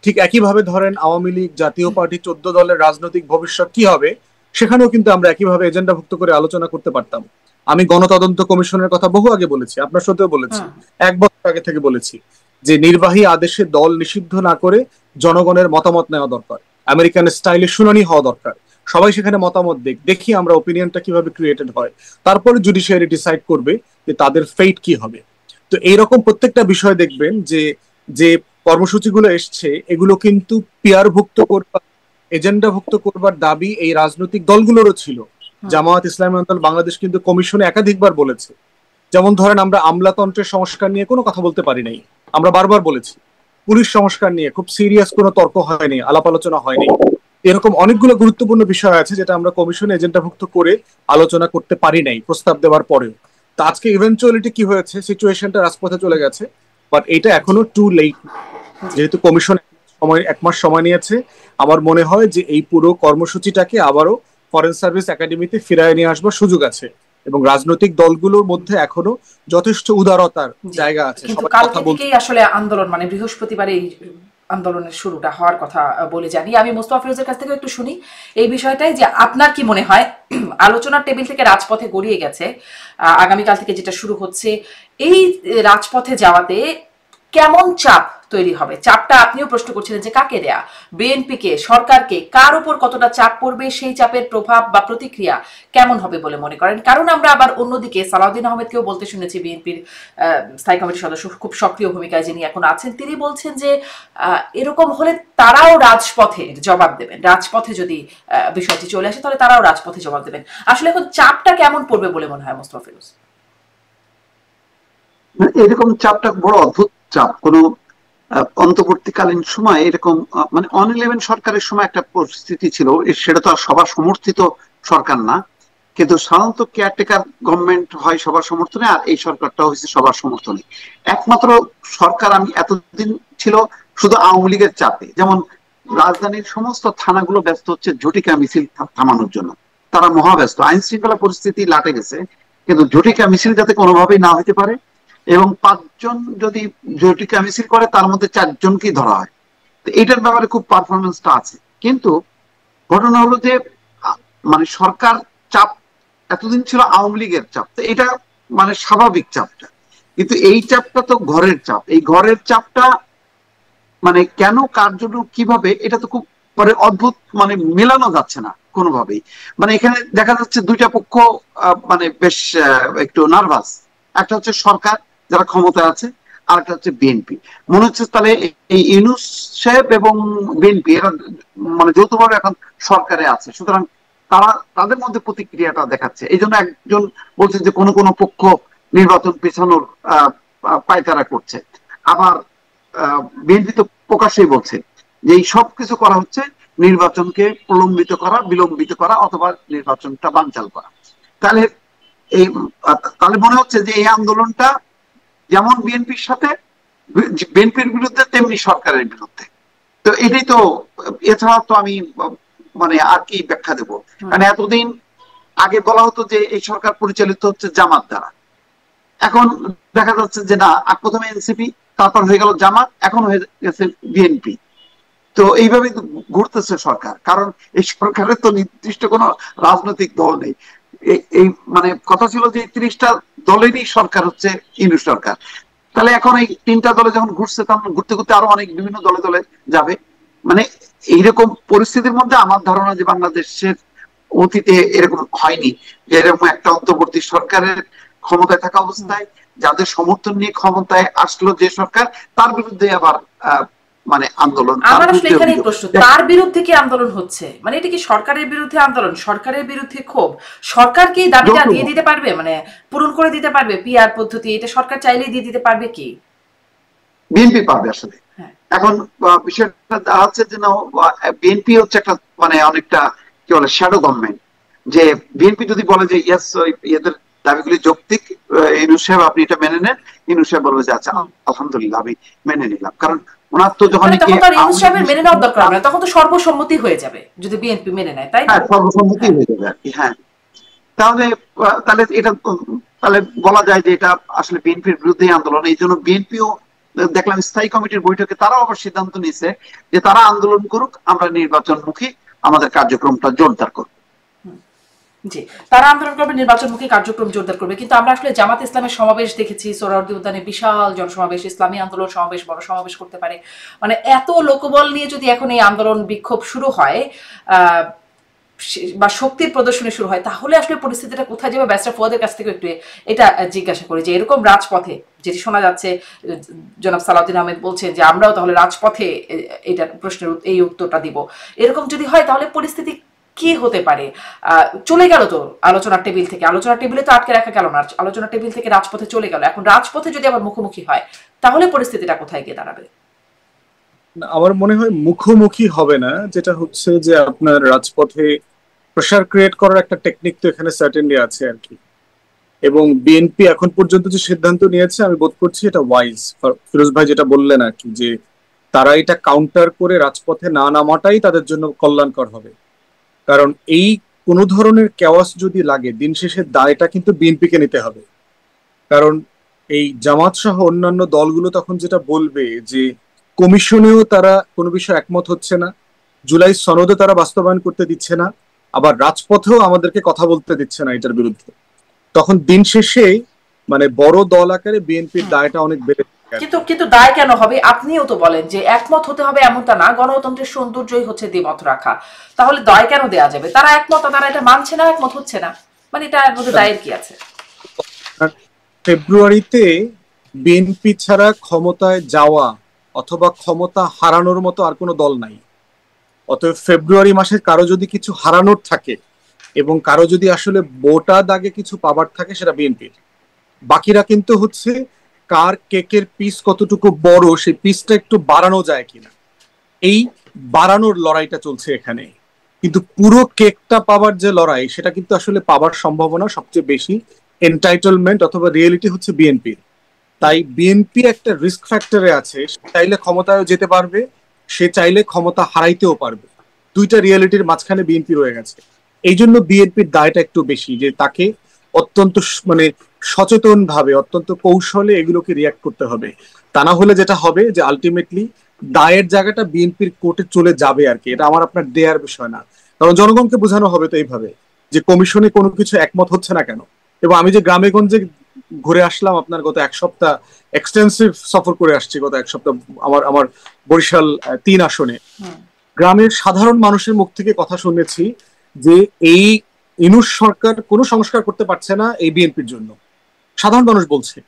ঠিক একইভাবে ধরেন আওয়ামী লীগ, জাতীয় পার্টি, 14 দলের রাজনৈতিক ভবিষ্যৎ কি হবে, সেখানেও কিন্তু আমরা একইভাবে এজেন্ডাভুক্ত করে আলোচনা করতে পারতাম। আমি গণতদন্ত কমিশনের কথা বহু আগে বলেছি, আপনার সাথেও বলেছি, 1 বছর আগে থেকে বলেছি যে নির্বাহী আদেশে দল নিষিদ্ধ না করে জনগণের মতামত নেওয়া দরকার, আমেরিকান স্টাইলে শুনানি হওয়া দরকার, সবাই সেখানে মতামত দেখি আমরা ওপিনিয়নটা কিভাবে ক্রিয়েটেড হয়, তারপরে জুডিশিয়ারি ডিসাইড করবে যে তাদের ফেট কি হবে। তো এইরকম প্রত্যেকটা বিষয় দেখবেন যে যে কর্মসূচিগুলো এসছে এগুলো কিন্তু পিআর ভুক্ত করবার, এজেন্ডা ভুক্ত করবার দাবি এই রাজনৈতিক দলগুলোরও ছিল। জামায়াত ইসলামী আন্দোলন বাংলাদেশ কিন্তু কমিশনে একাধিকবার বলেছে, যেমন ধরেন আমরা আমলাতন্ত্রের সংস্কার নিয়ে কোনো কথা বলতে পারি নাই, আমরা বারবার বলেছি। পুলিশ সংস্কার নিয়ে খুব সিরিয়াস কোনো তর্ক হয়নি, আলাপ আলোচনা হয়নি। এরকম অনেকগুলো গুরুত্বপূর্ণ বিষয় আছে যেটা আমরা কমিশনে এজেন্ডাভুক্ত করে আলোচনা করতে পারি নাই প্রস্তাব দেওয়ার পরেও। তো আজকে ইভেন্চুয়ালিটি কি হয়েছে, সিচুয়েশনটা রাজপথে চলে গেছে, বাট এটা এখনো টু লেট। যেহেতু কমিশন 1 মাস সময় নিয়েছে, আমার মনে হয় যে এই পুরো কর্মসূচিটাকে আবারও ফরেন সার্ভিস একাডেমিতে ফিরায় নিয়ে আসবার সুযোগ আছে, এবং রাজনৈতিক দলগুলোর মধ্যে এখনো যথেষ্ট উদারতার জায়গা আছে। কিন্তু কালকে থেকেই আসলে আন্দোলন, মানে বৃহস্পতিবার এই আন্দোলনের শুরুটা হওয়ার কথা বলে জানি। আমি মোস্তফা ফিরোজের কাছ থেকে একটু শুনি এই বিষয়টাই, যে আপনার কি মনে হয় আলোচনার টেবিল থেকে রাজপথে গড়িয়ে গেছে, আগামীকাল থেকে যেটা শুরু হচ্ছে, এই রাজপথে যাওয়াতে কেমন চাপ তৈরি হবে? চাপটা আপনিও প্রশ্ন করছিলেন যে কাকে দেয়া, বিএনপি কে, সরকারকে, কার উপর কতটা চাপ পড়বে, সেই চাপের প্রভাব বা প্রতিক্রিয়া কেমন হবে বলে মনে করেন? কারণ আমরা আবার অন্যদিকে সালাউদ্দিন আহমেদকেও বলতে শুনেছি, বিএনপির স্থায়ী কমিটির সদস্য, খুব সক্রিয় ভূমিকায় যিনি এখন আছেন, তিনি বলছেন যে এরকম হলে তারাও রাজপথে জবাব দেবেন। রাজপথে যদি বিষয়টি চলে আসে তাহলে তারাও রাজপথে জবাব দেবেন। আসলে এখন চাপটা কেমন পড়বে বলে মনে হয় মোস্তফা ফিরোজ? এরকম চাপটা বড় অদ্ভুত চাপ। কোন অন্তর্বর্তীকালীন সময় এরকম মানে 11 সরকারের সময় একটা পরিস্থিতি ছিল, সেটা তো আর সবার সমর্থিত সরকার না, কিন্তু সাধারণত কেয়ারটেকার গভর্নমেন্ট হয় সবার সমর্থনে, আর এই সরকারটা হয়েছে সবার সমর্থনে। একমাত্র সরকার আমি এতদিন ছিল শুধু আওয়ামী লীগের চাপে। যেমন রাজধানীর সমস্ত থানাগুলো ব্যস্ত হচ্ছে ঝটিকা মিছিল থামানোর জন্য, তারা মহাব্যস্ত, আইন শৃঙ্খলা পরিস্থিতি লাটে গেছে, কিন্তু ঝটিকা মিছিল যাতে কোনোভাবেই না হতে পারে, এবং 5 জন যদি ঝটিকা মিছিল করে তার মধ্যে 4 জনকেই ধরা হয়। তো এটার ব্যাপারে খুব পারফরমেন্সটা আছে। কিন্তু ঘটনা হলো যে মানে সরকার চাপ এতদিন ছিল আওয়ামী লীগের চাপ, তো এটা মানে স্বাভাবিক চাপটা, কিন্তু এই চাপটা তো ঘরের চাপ। এই ঘরের চাপটা মানে কেন, কার জন্য, কিভাবে, এটা তো খুব মানে অদ্ভুত, মানে মেলানো যাচ্ছে না কোনোভাবেই। মানে এখানে দেখা যাচ্ছে দুইটা পক্ষ মানে বেশ একটু নার্ভাস। একটা হচ্ছে সরকার যারা ক্ষমতায় আছে, আর একটা হচ্ছে বিএনপি। মনে হচ্ছে তাহলে এই ইউনূস সাহেব এবং বিএনপি এরা মানে যৌথভাবে এখন সরকারে আছে, সুতরাং তারা তাদের মধ্যে প্রতিক্রিয়াটা দেখাচ্ছে। এই জন্য একজন বলছে যে কোনো কোনো পক্ষ নির্বাচন পেছানোর পায়তারা করছে, আবার বিএনপি তো প্রকাশ্যেই বলছে যে এই সব কিছু করা হচ্ছে নির্বাচনকে প্রলম্বিত করা, বিলম্বিত করা, অথবা নির্বাচনটা বানচাল করা। তাহলে এই তাহলে মনে হচ্ছে যে এই আন্দোলনটা যেমন বিএনপির সাথে, বিএনপির বিরুদ্ধে, তেমনি সরকারের বিরুদ্ধে। তো এটাই তো, এছাড়া তো আমি মানে আর কি ব্যাখ্যা দেবো? কারণ এতদিন আগে বলা হতো যে এই সরকার পরিচালিত হচ্ছে জামাত দ্বারা, এখন দেখা যাচ্ছে যে না, প্রথমে এনসিপি, তারপর হয়ে গেল জামাত, এখন হয়ে গেছে বিএনপি। তো এইভাবে ঘুরতেছে সরকার, কারণ এই সরকারের তো নির্দিষ্ট কোনো রাজনৈতিক দল নেই। এই মানে কথা ছিল যে 30টা দলেরই সরকার হচ্ছে ইউনূস সরকার। তাহলে এখন এই 3টা দলে যখন ঘুরছে, তখন ঘুরতে ঘুরতে আরো অনেক বিভিন্ন দলে দলে যাবে। মানে এইরকম পরিস্থিতির মধ্যে আমার ধারণা যে বাংলাদেশের অতীতে এরকম হয়নি, যে এরকম একটা অন্তর্বর্তী সরকারের ক্ষমতায় থাকা অবস্থায় যাদের সমর্থন নিয়ে ক্ষমতায় আসলো যে সরকার, তার বিরুদ্ধে আবার মানে আন্দোলন। আমার আসলে এখানেই প্রশ্ন, তার বিরুদ্ধে কি আন্দোলন হচ্ছে? মানে এটা কি সরকারের বিরুদ্ধে আন্দোলন, সরকারের বিরুদ্ধে ক্ষোভ? সরকার কি দাবিটা দিয়ে দিতে পারবে, মানে পূরণ করে দিতে পারবে? পিআর পদ্ধতি এটা সরকার চাইলেই দিয়ে দিতে পারবে কি? বিএনপি পারবে আসলে। এখন বিষয়টা হচ্ছে যে বিএনপি হচ্ছে একটা মানে অনেকটা কি বলে শ্যাডো গভর্নমেন্ট। যে বিএনপি যদি বলে যে ইয়েস, এদের দাবিগুলি যৌক্তিক, ইউনূস সাহেব আপনি এটা মেনে নেন, ইউনূস সাহেব বলবে যে আচ্ছা আলহামদুলিল্লাহ আমি মেনে নিলাম। কারণ ওনার তো যখন ইউনূস সাহেবের মেনে নেওয়ার দরকার হবে না, তখন তো সর্বসম্মতি হয়ে যাবে যদি বিএনপি মেনে নেয়, তাই না? সর্বসম্মতি হয়ে যাবে আর কি। হ্যাঁ, তাহলে তাহলে এটা তাহলে বলা যায় যে এটা আসলে বিএনপির বিরুদ্ধে আন্দোলন। এই জন্য বিএনপিও দেখলাম স্থায়ী কমিটির বৈঠকে তারাও আবার সিদ্ধান্ত নিয়েছে যে তারা আন্দোলন করুক, আমরা নির্বাচনমুখী আমাদের কার্যক্রমটা জোরদার করব। জি, তারা আন্দোলন করবে, নির্বাচনমুখী কার্যক্রম জোরদার করবে। কিন্তু আমরা আসলে জামাত ইসলামের সমাবেশ দেখেছি, সোহরাওয়ার্দী উদ্যানে বিশাল জনসমাবেশ, ইসলামী আন্দোলন সমাবেশ, বড় সমাবেশ করতে পারে। মানে এত লোকবল নিয়ে যদি এখন এই আন্দোলন বিক্ষোভ শুরু হয় বা শক্তির প্রদর্শনী শুরু হয়, তাহলে আসলে পরিস্থিতিটা কোথায় যাবে? ব্যারিস্টার ফুয়াদের কাছ থেকে একটু এটা জিজ্ঞাসা করি যে এরকম রাজপথে যেটি শোনা যাচ্ছে, জনাব সালাউদ্দিন আহমেদ বলছেন যে আমরাও তাহলে রাজপথে এটার প্রশ্নের এই উত্তরটা দিব, এরকম যদি হয় তাহলে পরিস্থিতি কি হতে পারে? চলে গেল তো আলোচনার টেবিল থেকে, আলোচনার টেবিলে তো আটকে রাখা গেল না, আলোচনার টেবিল থেকে রাজপথে চলে গেল। এখন রাজপথে যদি আবার মুখোমুখি হয়, তাহলে পরিস্থিতিটা কোথায় গিয়ে দাঁড়াবে? আমার মনে হয় মুখোমুখি হবে না, যেটা হচ্ছে যে আপনার রাজপথে প্রেশার ক্রিয়েট করার একটা টেকনিক তো এখানে সার্টেনলি আছে আর কি। এবং বিএনপি এখন পর্যন্ত যে সিদ্ধান্ত নিয়েছে আমি বোধ করছি এটা ওয়াইজ। ফিরোজ ভাই যেটা বললেন আর কি, যে তারা এটা কাউন্টার করে রাজপথে না নামাটাই তাদের জন্য কল্যাণকর হবে। কারণ এই কোনো ধরনের কেওয়াস যদি লাগে, দিন শেষে দায়টা কিন্তু বিএনপিকে নিতে হবে। কারণ এই জামাত সহ অন্যান্য দলগুলো তখন যেটা বলবে যে কমিশনেও তারা কোনো বিষয়ে একমত হচ্ছে না, জুলাই সনদে তারা বাস্তবায়ন করতে দিচ্ছে না, আবার রাজপথেও আমাদেরকে কথা বলতে দিচ্ছে না এটার বিরুদ্ধে, তখন দিন শেষে মানে বড় দল আকারে বিএনপির দায়টা অনেক বেড়ে। কিন্তু দায় কেন হবে? আপনিও তো বলেন যে একমত হতে হবে, এমনটা না, গণতন্ত্রের সৌন্দর্যই হচ্ছে দ্বিমত রাখা। তাহলে দায় কেন দেয়া যাবে? তারা একমত, তারা এটা মানছে না, একমত হচ্ছে না, মানে এটার মধ্যে দায়ের কি আছে? ফেব্রুয়ারিতে বিএনপি ছাড়া ক্ষমতায় যাওয়া অথবা ক্ষমতা হারানোর মতো আর কোনো দল নাই। অতএব ফেব্রুয়ারি মাসে কারো যদি কিছু হারানোর থাকে এবং কারো যদি আসলে বোটা দাগে কিছু পাবার থাকে, সেটা বিএনপির। বাকিরা কিন্তু হচ্ছে কার কেকের পিস কতটুকু বড়, সেই পিসটা একটু বাড়ানো যায় কিনা, এই বাড়ানোর লড়াইটা চলছে এখানে। কিন্তু পুরো কেকটা পাবার যে লড়াই, সেটা কিন্তু আসলে পাবার সম্ভাবনা সবচেয়ে বেশি, এন্টাইটলমেন্ট অথবা রিয়েলিটি হচ্ছে বিএনপির। তাই বিএনপি একটা রিস্ক ফ্যাক্টরে আছে, চাইলে ক্ষমতায় যেতে পারবে, সে চাইলে ক্ষমতা হারাইতেও পারবে। দুইটা রিয়েলিটির মাঝখানে বিএনপি রয়ে গেছে। এই জন্য বিএনপির দায়টা একটু বেশি, যে তাকে অত্যন্ত মানে সচেতন ভাবে, অত্যন্ত কৌশলে এগুলোকে রিয়াক্ট করতে হবে। তা না হলে যেটা হবে যে আলটিমেটলি দায়ের জায়গাটা বিএনপির কোর্টে চলে যাবে আর কি। এটা আমার আপনার দেয়ার বিষয় না, কারণ জনগণকে বোঝানো হবে তো এইভাবে যে কমিশনে কোনো কিছু একমত হচ্ছে না কেন। এবং আমি যে গ্রামে গঞ্জে ঘুরে আসলাম আপনার গত এক সপ্তাহ, এক্সটেন্সিভ সফর করে আসছি গত এক সপ্তাহ আমার বরিশাল 3 আসনে, গ্রামের সাধারণ মানুষের মুখ থেকে কথা শুনেছি যে এই ইউনূস সরকার কোনো সংস্কার করতে পারছে না এই বিএনপির জন্য, সাধারণ মানুষ বলছে।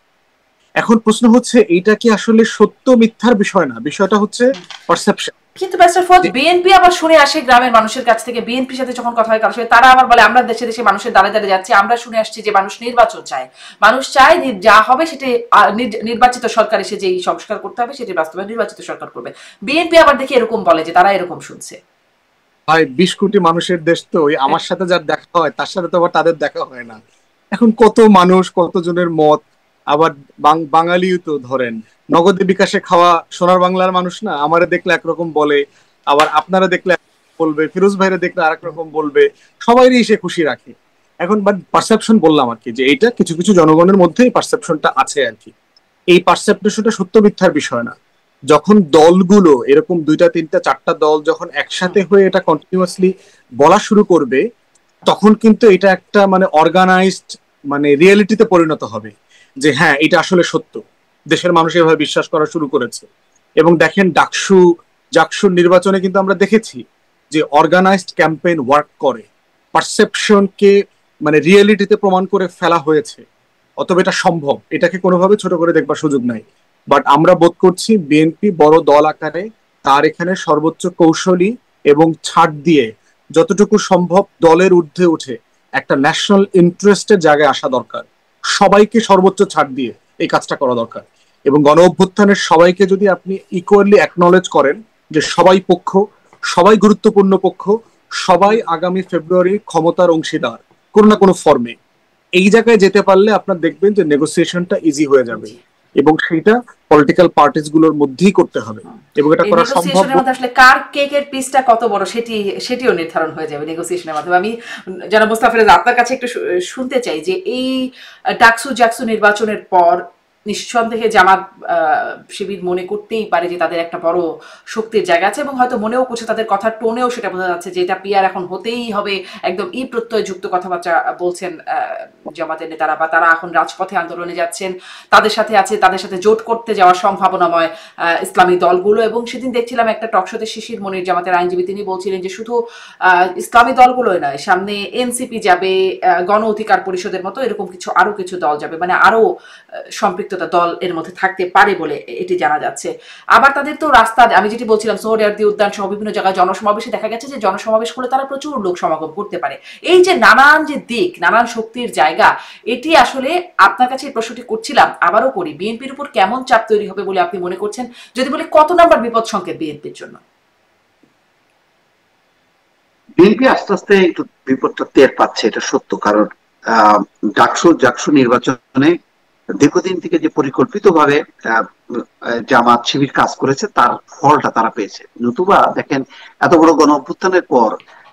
এখন প্রশ্ন হচ্ছে এইটা কি আসলে সত্য মিথ্যার বিষয় না, বিষয়টা হচ্ছে পারসেপশন। কিন্তু ব্যারিস্টার ফুয়াদ, বিএনপি আবার শুনে আসে গ্রামের মানুষের কাছ থেকে, বিএনপির সাথে যখন কথা হয় কারোর সাথে, তারা আবার বলে আমরা দেশে দেশে মানুষের দ্বারে দ্বারে যাচ্ছি, আমরা শুনে আসছি যে মানুষ নির্বাচন চায়, মানুষ চায় যা হবে সেটি নির্বাচিত সরকার এসে যেই সংস্কার করতে হবে সেটি বাস্তবায়ন নির্বাচিত সরকার করবে। বিএনপি আবার দেখি এরকম বলে যে তারা এরকম শুনছে। ভাই 20 কোটি মানুষের দেশ তো, ওই আমার সাথে যার দেখা হয় তার সাথে তো আবার তাদের দেখা হয় না। এখন কত মানুষ, কতজনের মত। আবার বাঙালিও তো ধরেন নগদে বিকাশে খাওয়া সোনার বাংলার মানুষ না, আমারে দেখলে একরকম বলে, আবার আপনারা দেখলে একরকম বলবে, ফিরোজ ভাইরে দেখলে আরেক রকম বলবে, সবাইরই সে খুশি রাখে। এখন বাট পারসেপশন বললাম আর কি, যে এইটা কিছু কিছু জনগণের মধ্যে এই পারসেপশনটা আছে আর কি। এই পারসেপশনটা সত্য মিথ্যার বিষয় না। যখন দলগুলো এরকম 2টা 3টা 4টা দল যখন একসাথে হয়ে এটা কন্টিনিউয়াসলি বলা শুরু করবে, তখন কিন্তু এটা একটা মানে অর্গানাইজড মানে রিয়েলিটিতে পরিণত হবে, যে হ্যাঁ এটা আসলে সত্য, দেশের মানুষ এভাবে বিশ্বাস করা শুরু করেছে। এবং দেখেন জাকসুর নির্বাচনে কিন্তু আমরা দেখেছি যে অর্গানাইজড ক্যাম্পেইন ওয়ার্ক করে, পারসেপশনকে মানে রিয়েলিটিতে প্রমাণ করে ফেলা হয়েছে। অতএব এটা সম্ভব, এটাকে কোনোভাবে ছোট করে দেখবার সুযোগ নাই। বাট আমরা বোধ করছি বিএনপি বড় দল আকারে তার এখানে সর্বোচ্চ কৌশলী এবং ছাড় দিয়ে যতটুকু সম্ভব দলের ঊর্ধ্বে উঠে একটা ন্যাশনাল ইন্টারেস্টের জায়গায় আসা দরকার। সবাইকে সর্বোচ্চ ছাড় দিয়ে এই কাজটা করা দরকার। এবং গণ অভ্যুত্থানের সবাইকে যদি আপনি ইকুয়ালি অ্যাকনলেজ করেন যে সবাই পক্ষ, সবাই গুরুত্বপূর্ণ পক্ষ, সবাই আগামী ফেব্রুয়ারি ক্ষমতার অংশীদার কোনো না কোনো ফর্মে, এই জায়গায় যেতে পারলে আপনার দেখবেন যে নেগোসিয়েশনটা ইজি হয়ে যাবে। এবং সেটা পলিটিক্যাল পার্টিস গুলোর মধ্যেই করতে হবে, এবং এটা করা সম্ভব। নেগোসিয়েশনের মধ্যে আসলে কার কেকের পিসটা কত বড় সেটিও নির্ধারণ হয়ে যাবে নেগোসিয়েশনের মাধ্যমে। আমি জনাব মোস্তাফিজ আপনার কাছে একটু শুনতে চাই যে এই জাকসু নির্বাচনের পর নিঃসন্দেহে জামাত শিবির মনে করতেই পারে যে তাদের একটা বড় শক্তির জায়গা আছে, এবং হয়তো মনেও করছে, তাদের কথার টোনেও সেটা বোঝা যাচ্ছে যে এটা পিআর এখন হতেই হবে, একদম প্রত্যয়যুক্ত কথাবার্তা বলছেন জামাতের নেতারা, বা তারা এখন রাজপথে আন্দোলনে যাচ্ছেন, তাদের সাথে জোট করতে যাওয়ার সম্ভাবনাময় ইসলামী দলগুলো। এবং সেদিন দেখছিলাম একটা টকশোতে শিশির মনির, জামাতের আইনজীবী, তিনি বলছিলেন যে শুধু ইসলামী দলগুলোই নয়, সামনে এনসিপি যাবে, গণ অধিকার পরিষদের মতো এরকম আরো কিছু দল যাবে, মানে আরো সম্পৃক্ততা দল এর মধ্যে থাকতে পারে বলে এটি জানা যাচ্ছে। আবার তাদের তো রাস্তা, আমি যেটি বলছিলাম, সোহরাওয়ার্দী উদ্যান সহ বিভিন্ন জায়গায় জনসমাবেশে দেখা গেছে যে জনসমাবেশ করলে তারা প্রচুর লোক সমাগম করতে পারে। এই যে নানান যে দিক, নানান শক্তির জায়গা, এটি আসলে আপনার কাছে এই প্রশ্নটি করছিলাম, আবারও করি, বিএনপির উপর কেমন চাপ তৈরি হবে বলে আপনি মনে করছেন? যদি বলি কত নাম্বার বিপদ সংকেত বিএনপির জন্য? বিএনপি আস্তে আস্তে একটু বিপদটা টের পাচ্ছে, এটা সত্য। কারণ জাকসু নির্বাচনে দীর্ঘদিন থেকে যে পরিকল্পিতভাবে জামাত শিবির কাজ করেছে তার ফলটা তারা পেয়েছে। নতুবা দেখেন, এত বড় গণ অভ্যুত্থানের পর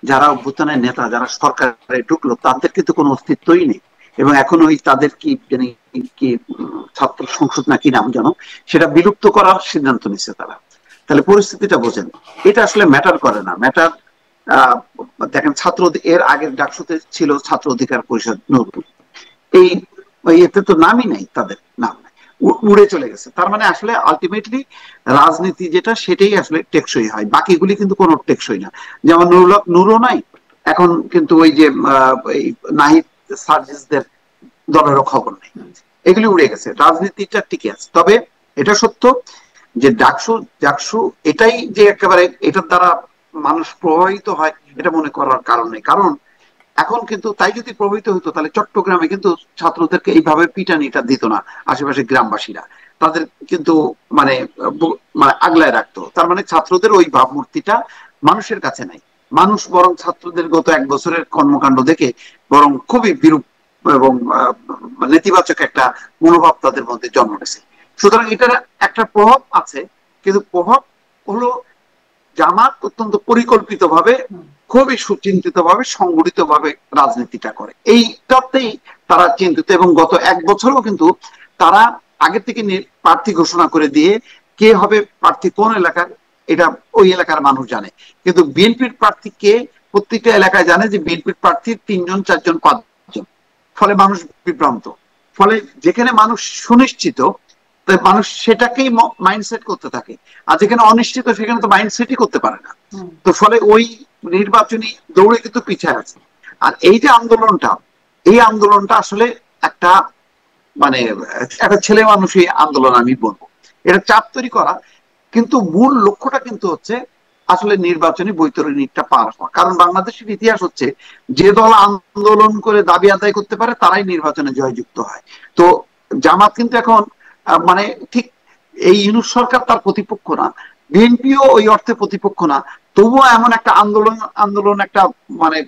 যারা অভ্যুত্থানের নেতা, যারা সরকারে ঢুকলো, তাদের কিন্তু কোনো অস্তিত্বই নেই। এবং এখন ওই তাদের কি ছাত্র সংসদ না কি নাম যেন, সেটা বিলুপ্ত করার সিদ্ধান্ত নিচ্ছে তারা। তাহলে পরিস্থিতিটা বোঝেন, এটা আসলে ম্যাটার করে না। ম্যাটার দেখেন, এর আগের ডাকসুতে ছিল ছাত্র অধিকার পরিষদ নতুন, এই এতে তো নামই নাই, তাদের নাম নাই, উড়ে চলে গেছে। তার মানে আসলে আলটিমেটলি রাজনীতি যেটা, সেটাই আসলে টেকসই হয়, বাকিগুলি কিন্তু কোনো টেকসই না। যেমন নুরও নাই এখন, কিন্তু ওই যে নাহিদ সার্জিসদের দলেরও খবর নেই, এগুলি উড়ে গেছে, রাজনীতিটা টিকে আছে। তবে এটা সত্য যে জাকসু এটাই যে একেবারে এটার দ্বারা মানুষ প্রভাবিত হয়, এটা মনে করার কারণ নেই। কারণ এখন কিন্তু তাই যদি প্রভাবিত হতো, তাহলে চট্টগ্রামে কিন্তু ছাত্রদেরকে এইভাবে পিটানিটা দিত না আশেপাশে গ্রামবাসীরা, তাদের কিন্তু মানে আগলায় রাখতো। তার মানে ছাত্রদের ওই ভাবমূর্তিটা মানুষের কাছে নাই। মানুষ বরং ছাত্রদের গত 1 বছরের কর্মকাণ্ড দেখে বরং খুবই বিরূপ এবং নেতিবাচক একটা মনোভাব তাদের মধ্যে জন্ম নিয়েছে। সুতরাং এটার একটা প্রভাব আছে, কিন্তু প্রভাব হলো জামাত অত্যন্ত পরিকল্পিতভাবে, খুবই সুচিন্তিতভাবে, সংগঠিতভাবে রাজনীতিটা করে, এইটাতেই তারা চিন্তিত। এবং গত 1 বছরও কিন্তু তারা আগে থেকে প্রার্থী ঘোষণা করে দিয়ে কে হবে প্রার্থী কোন এলাকার, এটা ওই এলাকার মানুষ জানে। কিন্তু বিএনপির প্রার্থী কে, প্রত্যেকটা এলাকায় জানে যে বিএনপির প্রার্থী 3 জন 4 জন 5 জন। ফলে মানুষ বিভ্রান্ত। ফলে যেখানে মানুষ সুনিশ্চিত, মানুষ সেটাকেই মাইন্ডসেট করতে থাকে, আর যেখানে অনিশ্চিত সেখানে তো মাইন্ডসেটই করতে পারে না। তো ফলে ওই নির্বাচনী দৌড়ে কিন্তু পিছিয়ে আছে। আর এই যে এই আন্দোলনটা আসলে একটা মানে একটা ছেলে মানুষই আন্দোলন আমি বলবো, এটা চাপ তৈরি করা। কিন্তু মূল লক্ষ্যটা কিন্তু হচ্ছে আসলে নির্বাচনী বৈতরণীটা পার হওয়া। কারণ বাংলাদেশের ইতিহাস হচ্ছে, যে দল আন্দোলন করে দাবি আদায় করতে পারে তারাই নির্বাচনে জয়যুক্ত হয়। তো জামাত কিন্তু এখন মানে ঠিক এই ইউনূস সরকার তার প্রতিপক্ষ না, বিএনপিও ওই অর্থে প্রতিপক্ষ না, তবুও এমন একটা আন্দোলন একটা মানে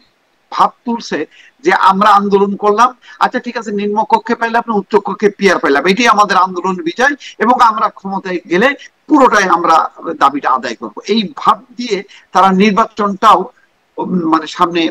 ভাব তুলছে যে আমরা আন্দোলন করলাম, আচ্ছা ঠিক আছে, নিম্ন কক্ষে পাইলে আপনি উচ্চ কক্ষে পিয়ার পাইলাম, এটাই আমাদের আন্দোলন বিজয়, এবং আমরা ক্ষমতায় গেলে পুরোটাই আমরা দাবিটা আদায় করব, এই ভাব দিয়ে তারা নির্বাচনটাও মানে সামনে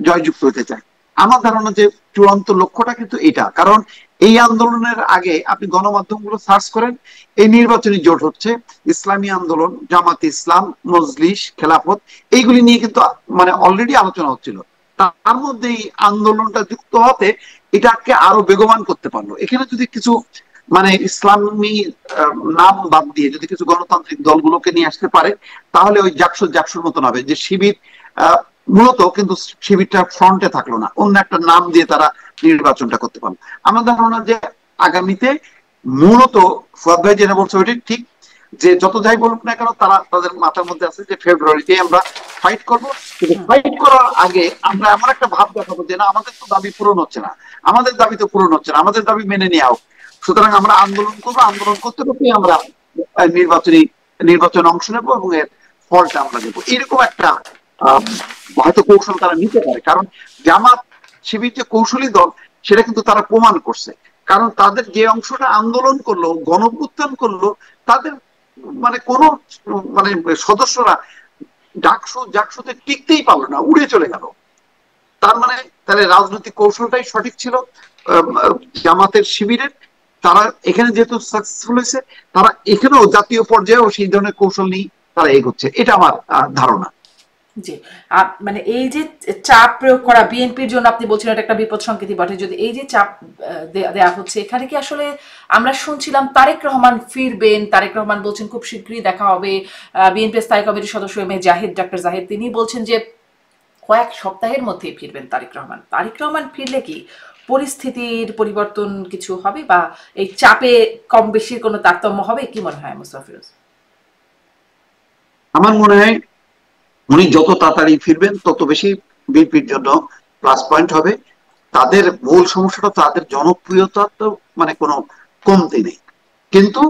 জয়যুক্ত হতে চায়। আমার ধারণা যে চূড়ান্ত লক্ষ্যটা কিন্তু এটা, কারণ এই আন্দোলনের আগে আপনি গণমাধ্যমগুলো সার্চ করেন, এই নির্বাচনী জোট হচ্ছে ইসলামী আন্দোলন, জামাতে ইসলাম, মজলিস, খেলাফত, এইগুলি নিয়ে কিন্তু মানে অলরেডি আলোচনা হচ্ছিল। তার মধ্যে এই আন্দোলনটা যুক্ত হতে এটাকে আরো বেগবান করতে পারলো। এখানে যদি কিছু মানে ইসলামী নাম বাদ দিয়ে যদি কিছু গণতান্ত্রিক দলগুলোকে নিয়ে আসতে পারে, তাহলে ওই জাকসুর মতন হবে যে শিবির মূলত কিন্তু শিবিরটা ফ্রন্টে থাকলো না, অন্য একটা নাম দিয়ে তারা নির্বাচনটা করতে পারলো। আমার ধারণা যে আগামীতে মূলত ফুয়াদ ভাই যেটা বলছে ওইটা ঠিক, যে যত যাই বলুক না কেন তারা তাদের মাথার মধ্যে আছে যে ফেব্রুয়ারিতে আমরা ফাইট করব, কিন্তু ফাইট করার আগে আমরা এমন একটা ভাব দেখাবো যে না, আমাদের তো দাবি পূরণ হচ্ছে না, আমাদের দাবি তো পূরণ হচ্ছে না, আমাদের দাবি মেনে নেওয়া হোক, সুতরাং আমরা আন্দোলন করবো, আন্দোলন করতে করতে আমরা নির্বাচনে অংশ নেবো এবং এর ফলটা আমরা দেবো, এরকম একটা হয়তো কৌশল তারা নিতে পারে। কারণ জামাত শিবির যে কৌশলী দল সেটা কিন্তু তারা প্রমাণ করছে, কারণ তাদের যে অংশটা আন্দোলন করলো, গণঅভ্যুত্থান করলো, তাদের মানে কোন মানে সদস্যরা জাকসুতে টিকতেই পারলো না, উড়ে চলে গেল। তার মানে তাহলে রাজনৈতিক কৌশলটাই সঠিক ছিল জামাতের শিবিরের, তারা এখানে যেহেতু সাকসেসফুল হয়েছে, তারা এখানেও জাতীয় পর্যায়েও সেই ধরনের কৌশল নিয়ে তারা এগোচ্ছে, এটা আমার ধারণা। জি, মানে এই যে চাপ প্রয়োগ করা বিএনপির জন্য আপনি বলছেন এটা একটা বিপদ সংকেতই বটে, যদি এই যে চাপ দেয়া হচ্ছে, এখানে কি আসলে আমরা শুনছিলাম তারেক রহমান ফিরবেন, তারেক রহমান বলছেন খুব শীঘ্রই দেখা হবে, বিএনপি স্থায়ী কমিটির সদস্য M A Zahid, doctor Zahid, তিনি বলছেন যে কয়েক সপ্তাহের মধ্যেই ফিরবেন তারেক রহমান। তারেক রহমান ফিরলে কি পরিস্থিতির পরিবর্তন কিছু হবে, বা এই চাপে কম বেশির কোনো তারতম্য হবে, কি মনে হয় মুস্তাফা ফিরোজ? আমার মনে হয় উনি যত তাড়াতাড়ি ফিরবেন তত বেশি বিএনপির জন্য প্লাস পয়েন্ট হবে। তাদের মূল সমস্যাটা তাদের জনপ্রিয়তা তো মানে কোনো কমতি নেই, কিন্তু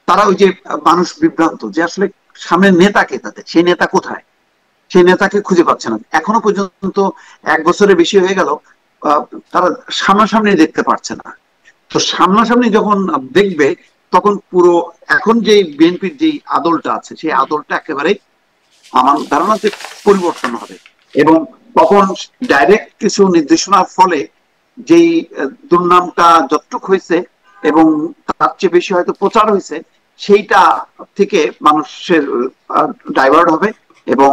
তারা ওই যে মানুষ বিভ্রান্ত যে আসলে সামনের নেতাকে, তাদের সেই নেতা কোথায়, সেই নেতাকে খুঁজে পাচ্ছে না এখনো পর্যন্ত, 1 বছরের বেশি হয়ে গেল, তারা সামনাসামনি দেখতে পারছে না। তো সামনাসামনি যখন দেখবে তখন পুরো এখন যে বিএনপির যে আদলটা আছে সেই আদলটা একেবারে আমার ধারণা যে পরিবর্তন হবে, এবং তখন ডাইরেক্ট কিছু নির্দেশনার ফলে যেই দুর্নামটা যতটুক হয়েছে এবং তার চেয়ে বেশি হয়তো প্রচার হয়েছে, সেইটা থেকে মানুষের ডাইভার্ট হবে, এবং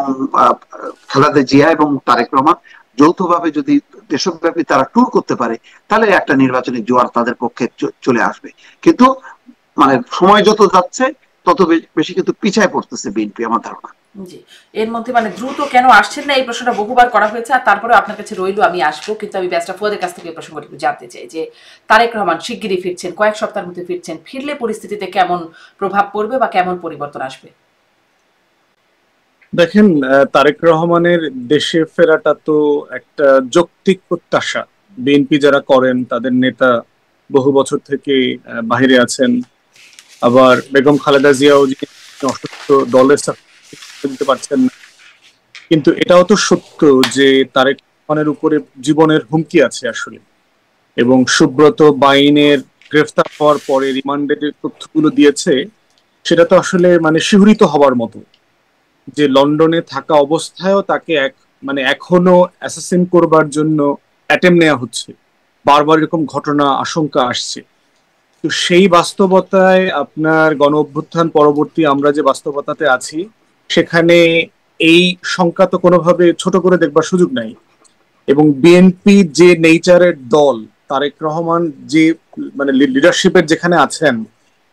খালেদা জিয়া এবং তারেক রহমান যৌথভাবে যদি দেশব্যাপী তারা ট্যুর করতে পারে, তাহলে একটা নির্বাচনী জোয়ার তাদের পক্ষে চলে আসবে। কিন্তু মানে সময় যত যাচ্ছে তত বেশি কিন্তু পিছায় পড়তেছে বিএনপি, আমার ধারণা। জি, এর মধ্যে মানে দ্রুত কেন আসছেন না এই প্রশ্নটা বহুবার করা হয়েছে, আর তারপরে আপনার কাছে রইল আমি আসবো, কিন্তু আমি ব্যাসটা ফুয়াদের কাছ থেকে এই প্রসঙ্গটি জানতে চাই যে তারেক রহমান শিগগিরই ফিরছেন, কয়েক সপ্তাহের মধ্যে ফিরছেন, ফিরলে পরিস্থিতিতে কেমন প্রভাব পড়বে বা কেমন পরিবর্তন আসবে? দেখেন, তারেক রহমানের দেশে ফেরাটা তো একটা যৌক্তিক প্রত্যাশা। বিএনপি যারা করেন তাদের নেতা বহু বছর থেকে বাহিরে আছেন, আবার বেগম খালেদা জিয়াও অসুস্থ, দলের দিতে পারছেন না, কিন্তু এটাও তো সত্য যে তারেক রহমানের উপরে জীবনের হুমকি আছে আসলে। এবং সুব্রত বাইনের গ্রেফতার হওয়ার পরে রিমান্ডের তথ্যগুলো দিয়েছে, সেটা তো আসলে মানে শিহরিত হবার মতো, যে লন্ডনে থাকা অবস্থায়ও তাকে মানে এখনো অ্যাসাসিন করবার জন্য অ্যাটেম্প নেওয়া হচ্ছে, বারবার এরকম ঘটনা আশঙ্কা আসছে। তো সেই বাস্তবতায় আপনার গণ অভ্যুত্থান পরবর্তী আমরা যে বাস্তবতাতে আছি, সেখানে এই শঙ্কা তো কোনোভাবে ছোট করে দেখবার সুযোগ নাই। এবং বিএনপি যে নেচারের দল, তারেক রহমান যে মানে লিডারশিপের যেখানে আছেন,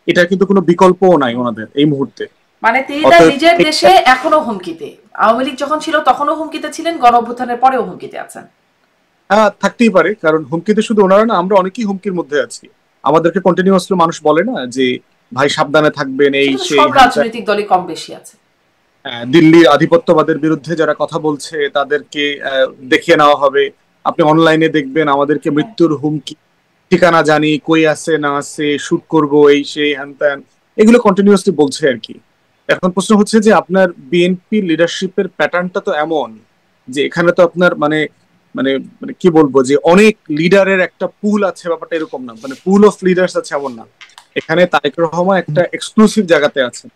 এটা কিন্তু কোনো বিকল্পও নাই ওনাদের এই মুহূর্তে। মানে তিনি তার নিজের দেশে এখনো হুমকিতে, আওয়ামী লীগ যখন ছিল তখনও হুমকিতে ছিলেন, গণ অভ্যুত্থানের পরেও হুমকিতে আছেন। হ্যাঁ, থাকতেই পারে, কারণ হুমকিতে শুধু ওনারা না, আমরা অনেকেই হুমকির মধ্যে আছি। আমাদেরকে কন্টিনিউয়াসলি মানুষ বলে না যে ভাই সাবধানে থাকবেন, এই সেই। সব রাজনৈতিক দলই কম বেশি আছে। দিল্লির আধিপত্যবাদের বিরুদ্ধে যারা কথা বলছে তাদেরকে দেখিয়ে নেওয়া হবে। আপনি অনলাইনে দেখবেন আমাদেরকে মৃত্যুর হুমকি, ঠিকানা জানি, কই আছে না আছে, শুট করব, এই সেই হ্যান ত্যান, এগুলো কন্টিনিউয়াসলি বলছে আর কি। এখন প্রশ্ন হচ্ছে যে আপনার বিএনপি লিডারশিপের প্যাটার্নটা তো এমন যে এখানে তো আপনার মানে মানে মানে কি বলবো যে অনেক লিডারের একটা পুল আছে, ব্যাপারটা এরকম না, মানে পুল অফ লিডার্স আছে এমন না। এখানে তারেক রহমান একটা এক্সক্লুসিভ জায়গাতে আছে।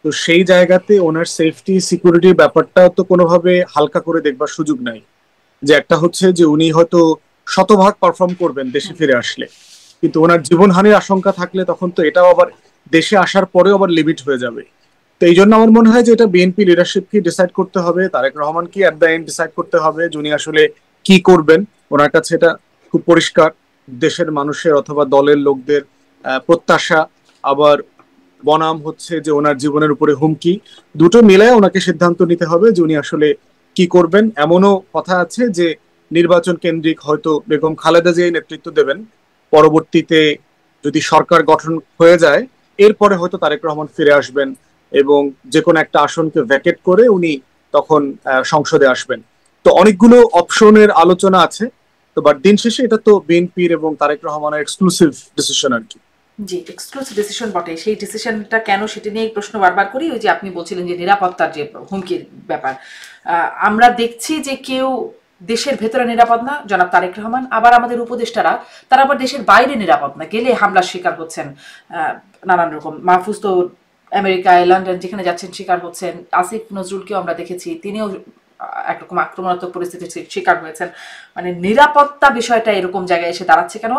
তো সেই জায়গাতে ওনার সেফটি সিকিউরিটির ব্যাপারটা তো কোনোভাবে হালকা করে দেখবার সুযোগ নাই। যে একটা হচ্ছে যে উনি হয়তো শতভাগ পারফর্ম করবেন দেশে ফিরে আসলে, কিন্তু ওনার জীবনহানির আশঙ্কা থাকলে তখন তো এটাও আবার দেশে আসার পরেও আবার লিমিট হয়ে যাবে। তো এই জন্য আমার মনে হয় যে এটা বিএনপি লিডারশিপকে ডিসাইড করতে হবে, তারেক রহমান কি অ্যাট দ্য এন্ড ডিসাইড করতে হবে যে উনি আসলে কি করবেন। ওনার কাছে এটা খুব পরিষ্কার, দেশের মানুষের অথবা দলের লোকদের প্রত্যাশা, আবার বনাম হচ্ছে যে ওনার জীবনের উপরে হুমকি, দুটো মিলায় ওনাকে সিদ্ধান্ত নিতে হবে যে উনি আসলে কি করবেন। এমনও কথা আছে যে নির্বাচন কেন্দ্রিক হয়তো বেগম খালেদা জিয়া নেতৃত্ব দেবেন, পরবর্তীতে যদি সরকার গঠন হয়ে যায় এরপরে হয়তো তারেক রহমান ফিরে আসবেন এবং যে কোনো একটা আসনকে ভ্যাকেট করে উনি তখন সংসদে আসবেন। তো অনেকগুলো অপশনের আলোচনা আছে। তো বাট দিন শেষে এটা তো বিএনপির এবং তারেক রহমানের এক্সক্লুসিভ ডিসিশন আর কি। জি, এক্সক্লুসিভ ডিসিশন বটে। সেই ডিসিশনটা কেন সেটা নিয়ে প্রশ্ন বারবার করি। ওই যে আপনি বলছিলেন যে নিরাপত্তার যে হুমকির ব্যাপার, আমরা দেখছি যে কেউ দেশের ভেতরে নিরাপদ না, জনাব তারেক রহমান, আবার আমাদের উপদেষ্টারা তারা আবার দেশের বাইরে নিরাপদ না, গেলে হামলার শিকার হচ্ছেন নানান রকম। মাহফুজ তো আমেরিকায়, লন্ডন যেখানে যাচ্ছেন শিকার হচ্ছেন। আসিফ নজরুলকেও আমরা দেখেছি, তিনিও একরকম আক্রমণাত্মক পরিস্থিতির শিকার হয়েছেন। মানে নিরাপত্তা বিষয়টা এরকম জায়গায় এসে দাঁড়াচ্ছে কেন,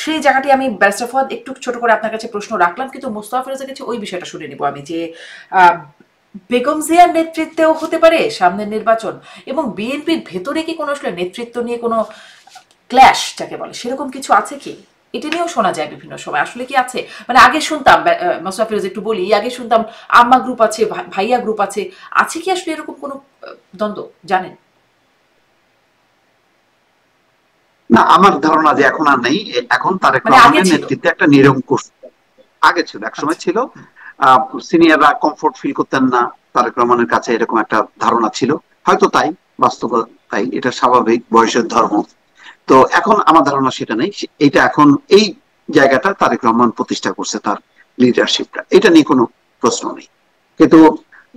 সেই জায়গাটি আমি ব্যারিস্টার ফুয়াদ একটু ছোট করে আপনার কাছে প্রশ্ন রাখলাম, কিন্তু মোস্তফা ফিরোজের কাছে ওই বিষয়টা শুনে নিব আমি যে বেগম জিয়ার নেতৃত্বেও হতে পারে সামনের নির্বাচন, এবং বিএনপির ভেতরে কি কোনো আসলে নেতৃত্ব নিয়ে কোনো ক্ল্যাশ যাকে বলে সেরকম কিছু আছে কি? এটা নিয়েও শোনা যায় বিভিন্ন সময়, আসলে কি আছে? মানে আগে শুনতাম, মোস্তফা ফিরোজ একটু বলি, আগে শুনতাম আম্মা গ্রুপ আছে, ভাইয়া গ্রুপ আছে, আছে কি আসলে এরকম কোনো দ্বন্দ্ব জানেন? না, আমার ধারণা যে এখন আর নেই। এখন তারেক মানে আগে রহমানের ছিল। নেতৃত্বে একটা নিরঙ্কুশ, আগে ছিল, একসময় আচ্ছা। ছিল। সিনিয়ররা কমফোর্ট ফিল করতেন না তারেক রহমানের কাছে, এরকম একটা ধারণা ছিল। হয়তো তাই, বাস্তব তাই, এটা স্বাভাবিক, বয়সের ধর্ম। তো এখন আমার ধারণা সেটা নেই। এটা এখন এই জায়গাটা তারেক রহমান প্রতিষ্ঠা করছে, তার লিডারশিপটা, এটা নিয়ে কোনো প্রশ্ন নেই। কিন্তু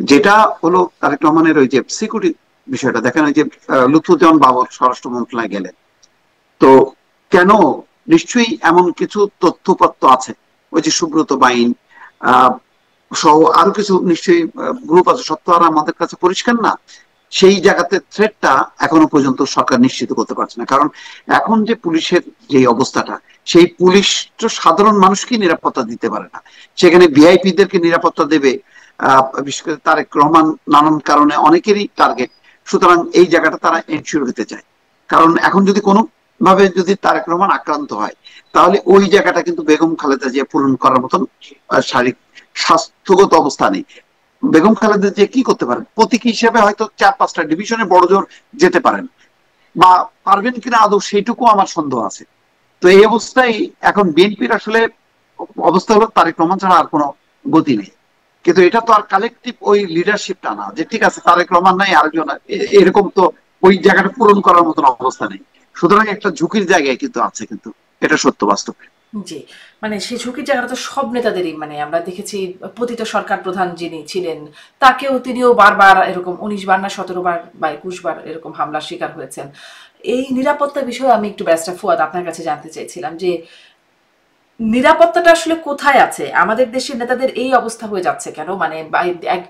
যেটা হলো তারেক রহমানের ওই যে সিকিউরিটি বিষয়টা দেখেন, ওই যে লুৎফুজ্জামান বাবর স্বরাষ্ট্র মন্ত্রণালয়ে গেলেন, তো কেন, নিশ্চয়ই এমন কিছু তথ্যপত্র আছে, ওই যে সুব্রত বাইন আহ সহ আরো কিছু নিশ্চয়ই গ্রুপ আছে, সত্য আর আমাদের কাছে পরিষ্কার না। সেই জায়গাতে থ্রেটটা এখনো পর্যন্ত সরকার নিশ্চিত করতে পারছে না, কারণ এখন যে পুলিশের যে অবস্থাটা, সেই পুলিশ তো সাধারণ মানুষকে নিরাপত্তা দিতে পারে না, সেখানে ভিআইপি দেরকে নিরাপত্তা দেবে। বিশেষ করে তারেক রহমান নানান কারণে অনেকেরই টার্গেট, সুতরাং এই জায়গাটা তারা এনশিওর হতে চায়। কারণ এখন যদি কোনো ভাবে যদি তারেক রহমান আক্রান্ত হয়, তাহলে ওই জায়গাটা কিন্তু বেগম খালেদা জিয়া পূরণ করার মতন শারীরিক স্বাস্থ্যগত অবস্থা নেই। বেগম খালেদা জিয়া কি করতে পারেন, প্রতীকী হিসেবে হয়তো 4-5টা ডিভিশনে বড় জোর যেতে পারেন, বা পারবেন কিনা আদৌ সেইটুকু আমার সন্দেহ আছে। তো এই অবস্থায় এখন বিএনপির আসলে অবস্থা হলো তারেক রহমান ছাড়া আর কোনো গতি নেই। কিন্তু এটা তো আর কালেকটিভ ওই লিডারশিপটা না যে ঠিক আছে তারেক রহমান নাই আরেকজন, এরকম তো ওই জায়গাটা পূরণ করার মতন অবস্থা নেই। সুতরাং একটা ঝুঁকির জায়গায় কিন্তু আছে, কিন্তু এটা সত্য, বাস্তব। জি, মানে সেই ঝুঁকির জায়গাটা তো সব নেতাদেরই, মানে আমরা দেখেছি পতিত সরকার প্রধান যিনি ছিলেন তিনিও বারবার এরকম 19 বার না 17 বার বা 21 বার এরকম হামলার শিকার হয়েছেন। এই নিরাপত্তা বিষয়ে আমি একটু ব্যারিস্টার ফুয়াদ আপনার কাছে জানতে চাইছিলাম যে নিরাপত্তাটা আসলে কোথায় আছে? আমাদের দেশের নেতাদের এই অবস্থা হয়ে যাচ্ছে কেন? মানে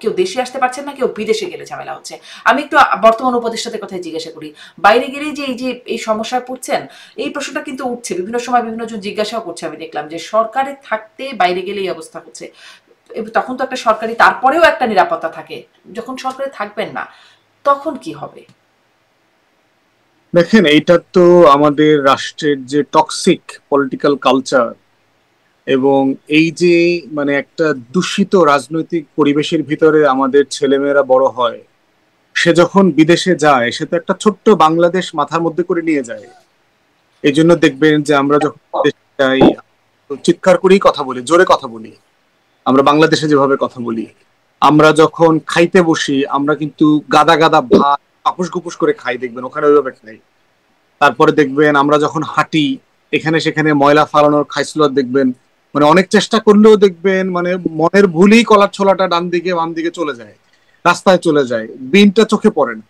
কেউ দেশে আসতে পারছেন না, কেউ বিদেশে গেলে ঝামেলা হচ্ছে। আমি একটু বর্তমান উপদেষ্টাদের কথাই জিজ্ঞাসা করি, বাইরে গেলেই যে এই সমস্যায় পড়ছেন, এই প্রশ্নটা কিন্তু উঠছে বিভিন্ন সময়, বিভিন্ন জন জিজ্ঞাসাও করছে। আমি দেখলাম যে সরকারে থাকতে বাইরে গেলে এই অবস্থা হচ্ছে। তখন তো একটা সরকারি, তারপরেও একটা নিরাপত্তা থাকে, যখন সরকারে থাকবেন না তখন কি হবে? দেখেন, এইটা তো আমাদের রাষ্ট্রের যে টক্সিক পলিটিক্যাল কালচার এবং এই যে মানে একটা দূষিত রাজনৈতিক পরিবেশের ভিতরে আমাদের ছেলেমেয়েরা বড় হয়, সে যখন বিদেশে যায় সে তো একটা ছোট্ট বাংলাদেশ মাথার মধ্যে করে নিয়ে যায়। এই জন্য দেখবেন যে আমরা যখন বিদেশে যাই চিৎকার করেই কথা বলি, জোরে কথা বলি, আমরা বাংলাদেশে যেভাবে কথা বলি। আমরা যখন খাইতে বসি আমরা কিন্তু গাদা গাদা ভাত আপুস গুপুস করে খাই, দেখবেন ওখানে ওইভাবে খাই। তারপরে দেখবেন আমরা যখন হাঁটি এখানে সেখানে ময়লা ফালানোর খাইসলত দেখবেন মানে অনেক চেষ্টা করলেও দেখবেন মানে মনের ভুলেই কলার ছোলাটা ডান দিকে বাম দিকে চলে যায়, রাস্তায় চলে যায়, বিনটা চোখে পড়ে না।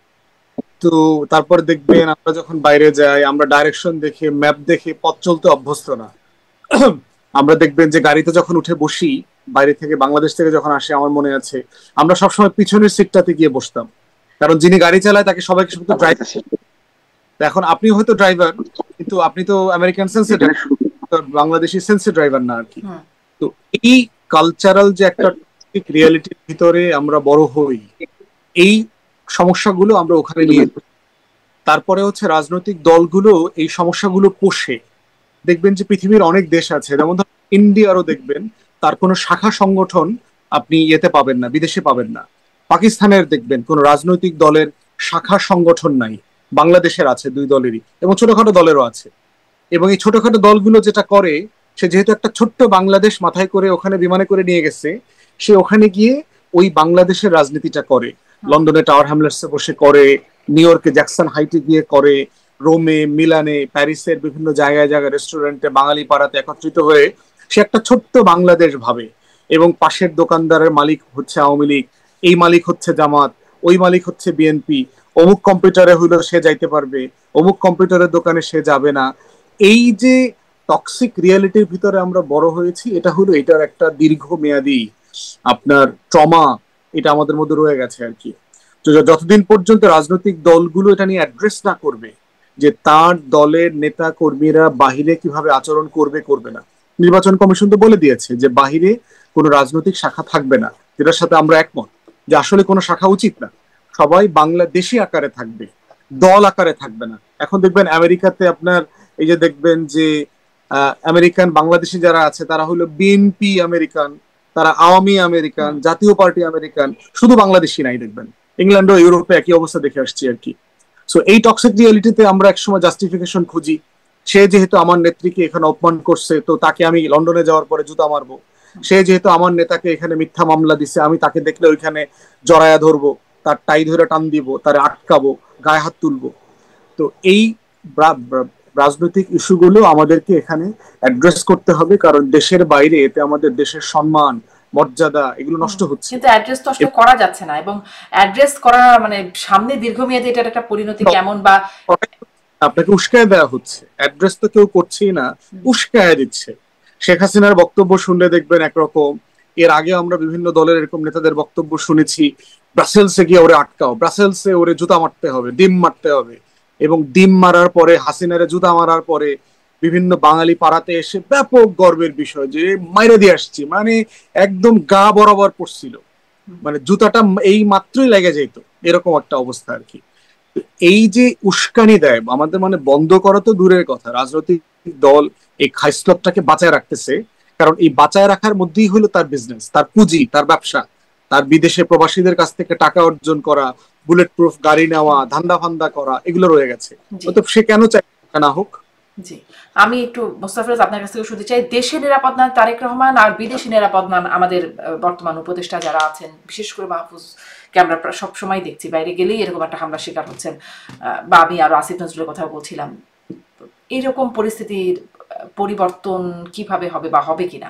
তো তারপর দেখবেন আমরা যখন বাইরে যাই আমরা ডাইরেকশন দেখে ম্যাপ দেখে পথ চলতে অভ্যস্ত না। আমরা দেখবেন যে গাড়িতে যখন উঠে বসি, বাইরে থেকে বাংলাদেশ থেকে যখন আসে, আমার মনে আছে আমরা সবসময় পিছনের সিটটাতে গিয়ে বসতাম, কারণ যিনি গাড়ি চালায় তাকে সবাইকে শুধু ড্রাইভ। এখন আপনি হয়তো ড্রাইভার, কিন্তু আপনি তো আমেরিকান সেন্সে বাংলাদেশি সেন্সে ড্রাইভার না আর কি। তো এই কালচারাল যে একটা রিয়ালিটির ভিতরে আমরা বড় হই, এই সমস্যাগুলো আমরা ওখানে নিয়ে, তারপরে হচ্ছে রাজনৈতিক দলগুলো এই সমস্যাগুলো পোষে। দেখবেন যে পৃথিবীর অনেক দেশ আছে, যেমন ধরুন ইন্ডিয়ারও দেখবেন তার কোনো শাখা সংগঠন আপনি ইয়েতে পাবেন না, বিদেশে পাবেন না। পাকিস্তানের দেখবেন কোন রাজনৈতিক দলের শাখা সংগঠন নাই, বাংলাদেশের আছে 2 দলেরই, এবং ছোটখাটো দলেরও আছে। এবং এই ছোটখাটো দলগুলো যেটা করে, সে যেহেতু একটা ছোট্ট বাংলাদেশ মাথায় করে ওখানে বিমানে করে নিয়ে গেছে, সে ওখানে গিয়ে ওই বাংলাদেশের রাজনীতিটা করে। লন্ডনে টাওয়ার হ্যামলেটসে বসে করে, নিউ ইয়র্কে জ্যাকসন হাইটে গিয়ে করে, রোমে, মিলানে, প্যারিসের বিভিন্ন জায়গায় জায়গায় রেস্টুরেন্টে বাঙালি পাড়াতে একত্রিত হয়ে সে একটা ছোট্ট বাংলাদেশ ভাবে। এবং পাশের দোকানদারের মালিক হচ্ছে আওয়ামী লীগ, এই মালিক হচ্ছে জামাত, ওই মালিক হচ্ছে বিএনপি, অমুক কম্পিউটারে হইলো সে যাইতে পারবে, অমুক কম্পিউটারের দোকানে সে যাবে না। এই যে টক্সিক রিয়ালিটির ভিতরে আমরা বড় হয়েছি, এটা হলো এটার একটা দীর্ঘমেয়াদী আপনার ট্রমা, এটা আমাদের মধ্যে রয়ে গেছে আর কি। তো যতদিন পর্যন্ত রাজনৈতিক দলগুলো এটা নিয়ে অ্যাড্রেস না করবে যে তার দলের নেতা কর্মীরা বাহিরে কিভাবে আচরণ করবে করবে না, নির্বাচন কমিশন তো বলে দিয়েছে যে বাহিরে কোনো রাজনৈতিক শাখা থাকবে না, যেটার সাথে আমরা একমত যে আসলে কোনো শাখা উচিত না, সবাই বাংলাদেশি আকারে থাকবে, দল আকারে থাকবে না। এখন দেখবেন আমেরিকাতে আপনার এই যে দেখবেন যে আমেরিকান বাংলাদেশি যারা আছে তারা হলো বিএনপি আমেরিকান, তারা আওয়ামী আমেরিকান, জাতীয় পার্টি আমেরিকান, শুধু বাংলাদেশি নাই দেখবেন। ইংল্যান্ড ও ইউরোপে একই অবস্থা দেখে আসছি আর কি। সো এই টক্সিক রিয়ালিটিতে আমরা একসময় জাস্টিফিকেশন খুঁজি, সে যেহেতু আমার নেত্রীকে এখানে অপমান করছে তো তাকে আমি লন্ডনে যাওয়ার পরে জুতা মারবো, সে যেহেতু আমার নেতাকে এখানে মিথ্যা মামলা দিছে আমি তাকে দেখলে ওইখানে জড়ায়া ধরবো, তার টাই ধরে টান দিব, তার আটকাবো, গায়ে হাত তুলবো। তো এই রাজনৈতিক ইস্যুগুলো আমাদেরকে এখানে অ্যাড্রেস করতে হবে, কারণ দেশের বাইরে এতে আমাদের দেশের সম্মান মর্যাদা এগুলো নষ্ট হচ্ছে। কিন্তু অ্যাড্রেস তো আসলে করা যাচ্ছে না, এবং অ্যাড্রেস করা মানে সামনে দীর্ঘমেয়াদী এটার একটা পরিণতি কেমন, বা আপনাকে উস্কায় দেওয়া হচ্ছে, অ্যাড্রেস তো কেউ করছেই না, উস্কায় দিচ্ছে। শেখ হাসিনার বক্তব্য শুনলে দেখবেন একরকম, এর আগে আমরা বিভিন্ন দলের এরকম নেতাদের বক্তব্য শুনেছি, ব্রাসেলসে গিয়ে ওরে আটকাও, ব্রাসেলসে ওরে জুতা মারতে হবে, ডিম মারতে হবে। এবং ডিম মারার পরে, হাসিনারে জুতা মারার পরে বিভিন্ন বাঙালি পাড়াতে এসে ব্যাপক গর্বের বিষয় যে মাইরে দিয়ে আসছি, মানে একদম গা বরাবর পড়ছিল, মানে জুতাটা এই মাত্রই লেগে যেত, এরকম একটা অবস্থা আর কি। এই যে উস্কানি দেয় আমাদের, মানে বন্ধ করা তো দূরের কথা, রাজনৈতিক দল এই খাইসলতটাকে বাঁচায় রাখতেছে, কারণ এই বাঁচায় রাখার মধ্যেই হলো তার বিজনেস, তার পুঁজি, তার ব্যবসা, তার বিদেশে প্রবাসীদের কাছ থেকে টাকা অর্জন করা, বুলেট প্রুফ গাড়ি নেওয়া, ধান্দা ফান্দা করা, এগুলো রয়ে গেছে। তো সে কেন চায় না হোক? জি, আমি একটু মোস্তাফিজ আপনার কাছ থেকে শুনতে চাই, দেশে নিরাপদ নন তারেক রহমান আর বিদেশি নিরাপদ নন আমাদের বর্তমান উপদেষ্টা যারা আছেন, বিশেষ করে মাহফুজকে আমরা সবসময় দেখছি বাইরে গেলেই এরকম একটা হামলার শিকার হচ্ছেন, বা আমি আরো আসিফ নজরুলের কথা বলছিলাম। এইরকম পরিস্থিতির পরিবর্তন কিভাবে হবে বা হবে কিনা?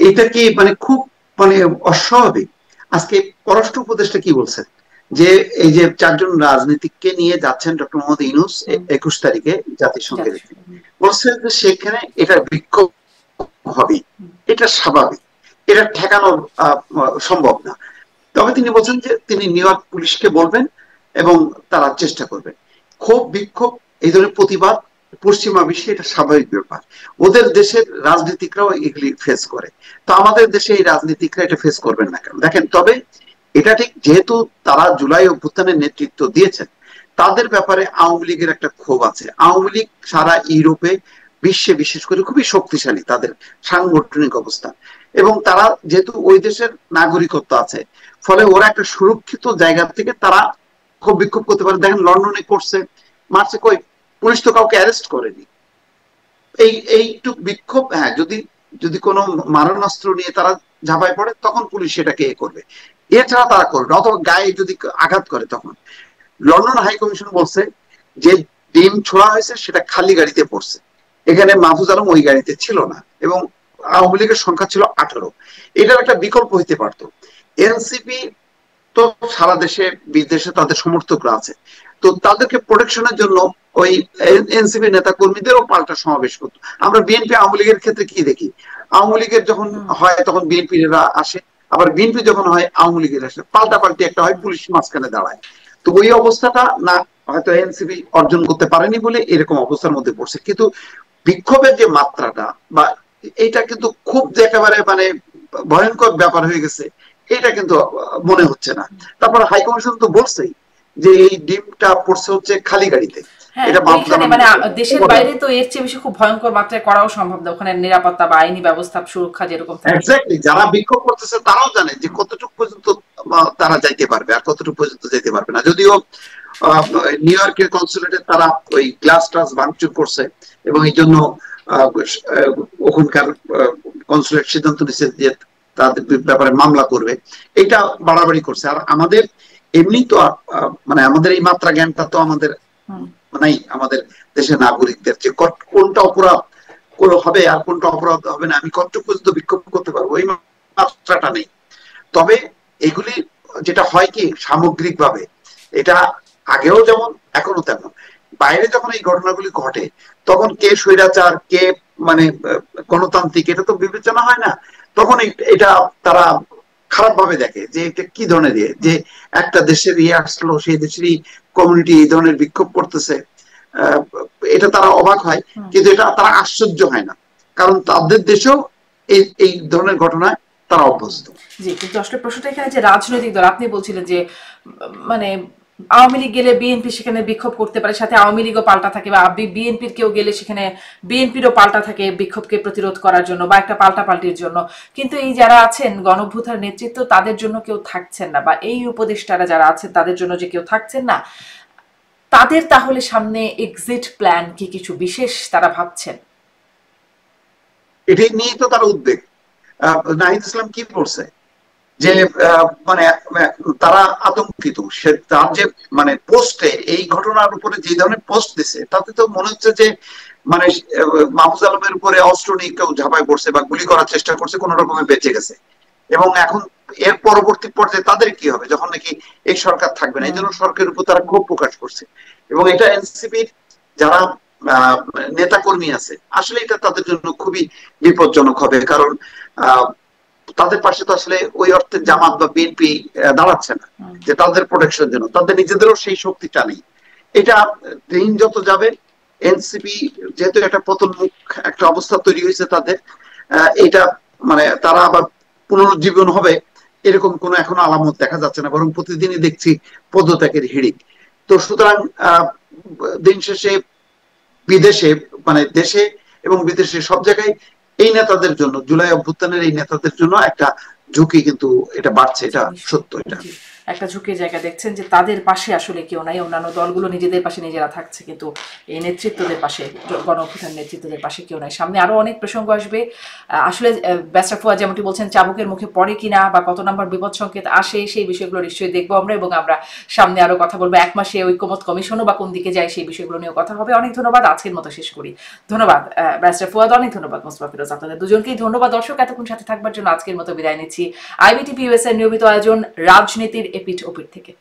এটা কি মানে খুব মানে অস্বাভাবিক। আজকে পররাষ্ট্র উপদেষ্টা কি বলছেন যে এই যে 4 জন রাজনীতিককে নিয়ে যাচ্ছেন ডক্টর মোহাম্মদ ইউনূস 21 তারিখে জাতিসংঘে, বলছেন যে সেখানে এটা বিক্ষোভ হবে, এটা স্বাভাবিক, এটা ঠেকানো সম্ভব না। তবে তিনি বলছেন যে তিনি নিউ ইয়র্ক পুলিশকে বলবেন এবং তারা চেষ্টা করবেন। ক্ষোভ বিক্ষোভ এই ধরনের প্রতিবাদ পশ্চিমা বিশ্বে এটা স্বাভাবিক ব্যাপার, ওদের দেশের রাজনীতিকরাও এগুলি ফেস করে। তো আমাদের দেশে এই রাজনীতিকরা এটা ফেস করবেন না কেন? দেখেন, তবে এটা ঠিক, যেহেতু তারা জুলাই অভ্যুত্থানের নেতৃত্ব দিয়েছেন, তাদের ব্যাপারে আওয়ামী লীগের একটা ক্ষোভ আছে। আওয়ামী লীগ সারা ইউরোপে, বিশ্বে বিশেষ করে খুবই শক্তিশালী তাদের সাংগঠনিক অবস্থা, এবং তারা যেহেতু ওই দেশের নাগরিকত্ব আছে, ফলে ওরা একটা সুরক্ষিত জায়গা থেকে তারা ক্ষোভ বিক্ষোভ করতে পারে। দেখেন লন্ডনে করছে, মার্চে কই পুলিশ তো কাউকে অ্যারেস্ট করেনি। এইটুক বিক্ষোভ, হ্যাঁ, যদি কোনো মারণাস্ত্র নিয়ে তারা ঝাঁপায় পড়ে তখন পুলিশ সেটাকে করবে, এছাড়া তারা করবে, অথবা গায়ে যদি আঘাত করে তখন। লন্ডন হাই কমিশন বলছে যে ডিম ছোড়া হয়েছে সেটা খালি গাড়িতে পড়ছে, এখানে মাহফুজ আলম ওই গাড়িতে ছিল না, এবং আওয়ামী লীগের সংখ্যা ছিল 18। এটার একটা বিকল্প হইতে পারতো। এনসিপি তো সারা দেশে বিদেশে তাদের সমর্থকরা আছে, তো তাদেরকে প্রোটেকশনের জন্য ওই এনসিপি নেতা কর্মীদেরও পাল্টা সমাবেশ করতো। আমরা বিএনপি আওয়ামী লীগের ক্ষেত্রে কি দেখি, আওয়ামী লীগের যখন হয় তখন বিএনপিরা আসে, আবার বিএনপি যখন হয় আওয়ামী লীগের আসে, পাল্টাপাল্টি একটা হয়, পুলিশ মাঝখানে দাঁড়ায়। তো ওই অবস্থাটা না হয়তো এনসিপি অর্জন করতে পারেনি বলে এরকম অবস্থার মধ্যে পড়ছে। কিন্তু বিক্ষোভের যে মাত্রাটা বা এইটা কিন্তু খুব যে একেবারে মানে ভয়ঙ্কর ব্যাপার হয়ে গেছে এটা কিন্তু মনে হচ্ছে না। তারপর হাইকমিশন তো বলছেই যে এই ডিমটা পড়ছে হচ্ছে খালি গাড়িতে। হ্যাঁ, এটা ওইখানে মানে দেশের বাইরে তো এর চেয়ে বেশি খুব ভয়ঙ্কর মাত্রায় করাও সম্ভব না, ওখানে নিরাপত্তা বা আইনি ব্যবস্থা সুরক্ষা যেরকম থাকে। এক্স্যাক্টলি, যারা বিক্ষোভ করতেছে তারাও জানে যে কতটুকু পর্যন্ত তারা যাইতে পারবে আর কতটুকু পর্যন্ত যেতে পারবে না। যদিও নিউ ইয়র্কের কনসুলেটে তারা ওই গ্লাস টাস ভাঙচুর করছে এবং এই জন্য ওখানকার কনসুলেট সিদ্ধান্ত নিচ্ছে যে তাদের ব্যাপারে মামলা করবে, এটা বাড়াবাড়ি করছে। আর আমাদের এমনি তো মানে আমাদের এই মাত্রা জ্ঞানটা তো আমাদের নাই, আমাদের দেশের নাগরিকদের যে কোনটা অপরাধ হবে আর কোনটা অপরাধ হবে না, আমি কতটুকু পর্যন্ত বিক্ষোভ করতে পারবো এই মাত্রাটা নেই। তবে এগুলি যেটা হয় কি সামগ্রিকভাবে, এটা আগেও যেমন এখনো তেমন, বাইরে যখন এই ঘটনাগুলি ঘটে তখন কে স্বৈরাচার কে মানে গণতান্ত্রিক এটা তো বিবেচনা হয় না। তখন এটা তারা খারাপ ভাবে দেখে যে এটা কি ধরনের যে একটা দেশের আসলো, সেই দেশেরই কমিউনিটি এই ধরনের বিক্ষোভ করতেছে, এটা তারা অবাক হয়, কিন্তু এটা তারা আশ্চর্য হয় না, কারণ তাদের দেশেও এই ধরনের ঘটনায় তারা অভ্যস্ত। জি, কিন্তু আসলে প্রশ্নটা এখানে যে রাজনৈতিক দল, আপনি বলছিলেন যে মানে আওয়ামী লীগ গেলে বিএনপি সেখানে বিক্ষোভ করতে পারে, সাথে আওয়ামী লীগও পাল্টা থাকে, বা বিএনপির কেউ গেলে সেখানে বিএনপিরও পাল্টা থাকে বিক্ষোভকে প্রতিরোধ করার জন্য বা একটা পাল্টাপাল্টির জন্য। কিন্তু এই যারা আছেন গণঅভ্যুত্থানের নেতৃত্ব, তাদের জন্য কেউ থাকছেন না, বা এই উপদেষ্টারা যারা আছেন তাদের জন্য যে কেউ থাকছেন না, তাদের তাহলে সামনে এক্সিট প্ল্যান কি কিছু বিশেষ তারা ভাবছেন? এটাই নিয়ে তো তারা উদ্বেগ। নাহিদ ইসলাম কি বলছে যে মানে তারা আতঙ্কিত, সে তার যে মানে পোস্টে এই ঘটনার উপরে যে ধরনের পোস্ট দিছে তাতে তো মনে হচ্ছে যে মানে মাহফুজ আলমের উপরে অস্ত্র নিয়ে কেউ ঝাঁপায় পড়ছে বা গুলি করার চেষ্টা করছে, কোন রকমে বেঁচে গেছে। এবং এখন এর পরবর্তী পর্যায়ে তাদের কি হবে যখন নাকি এই সরকার থাকবে না, এই জন্য সরকারের উপর তারা ক্ষোভ প্রকাশ করছে। এবং এটা এনসিপির যারা নেতা কর্মী আছে আসলে এটা তাদের জন্য খুবই বিপজ্জনক হবে, কারণ তাদের পাশে তো আসলে ওই অর্থে জামাত বা বিএনপি দাঁড়াচ্ছে না যে তাদের প্রোটেকশনের জন্য, তাদের নিজেদেরও সেই শক্তিটা নেই। এটা দিন যত যাবে এনসিপি যেহেতু একটা পতনমুখ একটা অবস্থা তৈরি হয়েছে তাদের, এটা মানে তারা আবার পুনরুজ্জীবন হবে এরকম কোন এখনো আলামত দেখা যাচ্ছে না, বরং প্রতিদিনই দেখছি পদত্যাগের হিড়িক। তো সুতরাং দিন শেষে বিদেশে মানে দেশে এবং বিদেশে সব জায়গায় এই নেতাদের জন্য, জুলাই অভ্যুত্থানের এই নেতাদের জন্য একটা ঝুঁকি কিন্তু এটা বাড়ছে, এটা সত্য। এটা একটা ঝুঁকির জায়গা দেখছেন যে তাদের পাশে আসলে কেউ নাই, অন্যান্য দলগুলো নিজেদের পাশে নিজেরা থাকছে, কিন্তু এই নেতৃত্বদের পাশে, গণঅভ্যুত্থান নেতৃত্বদের পাশে কেউ নাই। সামনে আরো অনেক প্রসঙ্গ আসবে। আসলে ব্যারিস্টার ফুয়াদ যেমনটি বলছেন, চাবুকের মুখে পড়ে কিনা বা কত নম্বর বিপদ সংকেত আসে, সেই বিষয়গুলো নিশ্চয়ই দেখবো আমরা, এবং আমরা সামনে আরো কথা বলবো। 1 মাসে ঐক্যমত কমিশনও বা কোন দিকে যায় সেই বিষয়গুলো নিয়েও কথা হবে। অনেক ধন্যবাদ, আজকের মতো শেষ করি। ধন্যবাদ ব্যারিস্টার ফুয়াদ, অনেক ধন্যবাদ মোস্তফা ফিরোজ, আপনাদের দুজনকেই ধন্যবাদ। দর্শক এতক্ষণ সাথে থাকবার জন্য আজকের মতো বিদায় নিচ্ছি আইবিটিভি ইউএস এর নিয়মিত আয়োজন রাজনীতির এপিঠ ওপিঠ থেকে।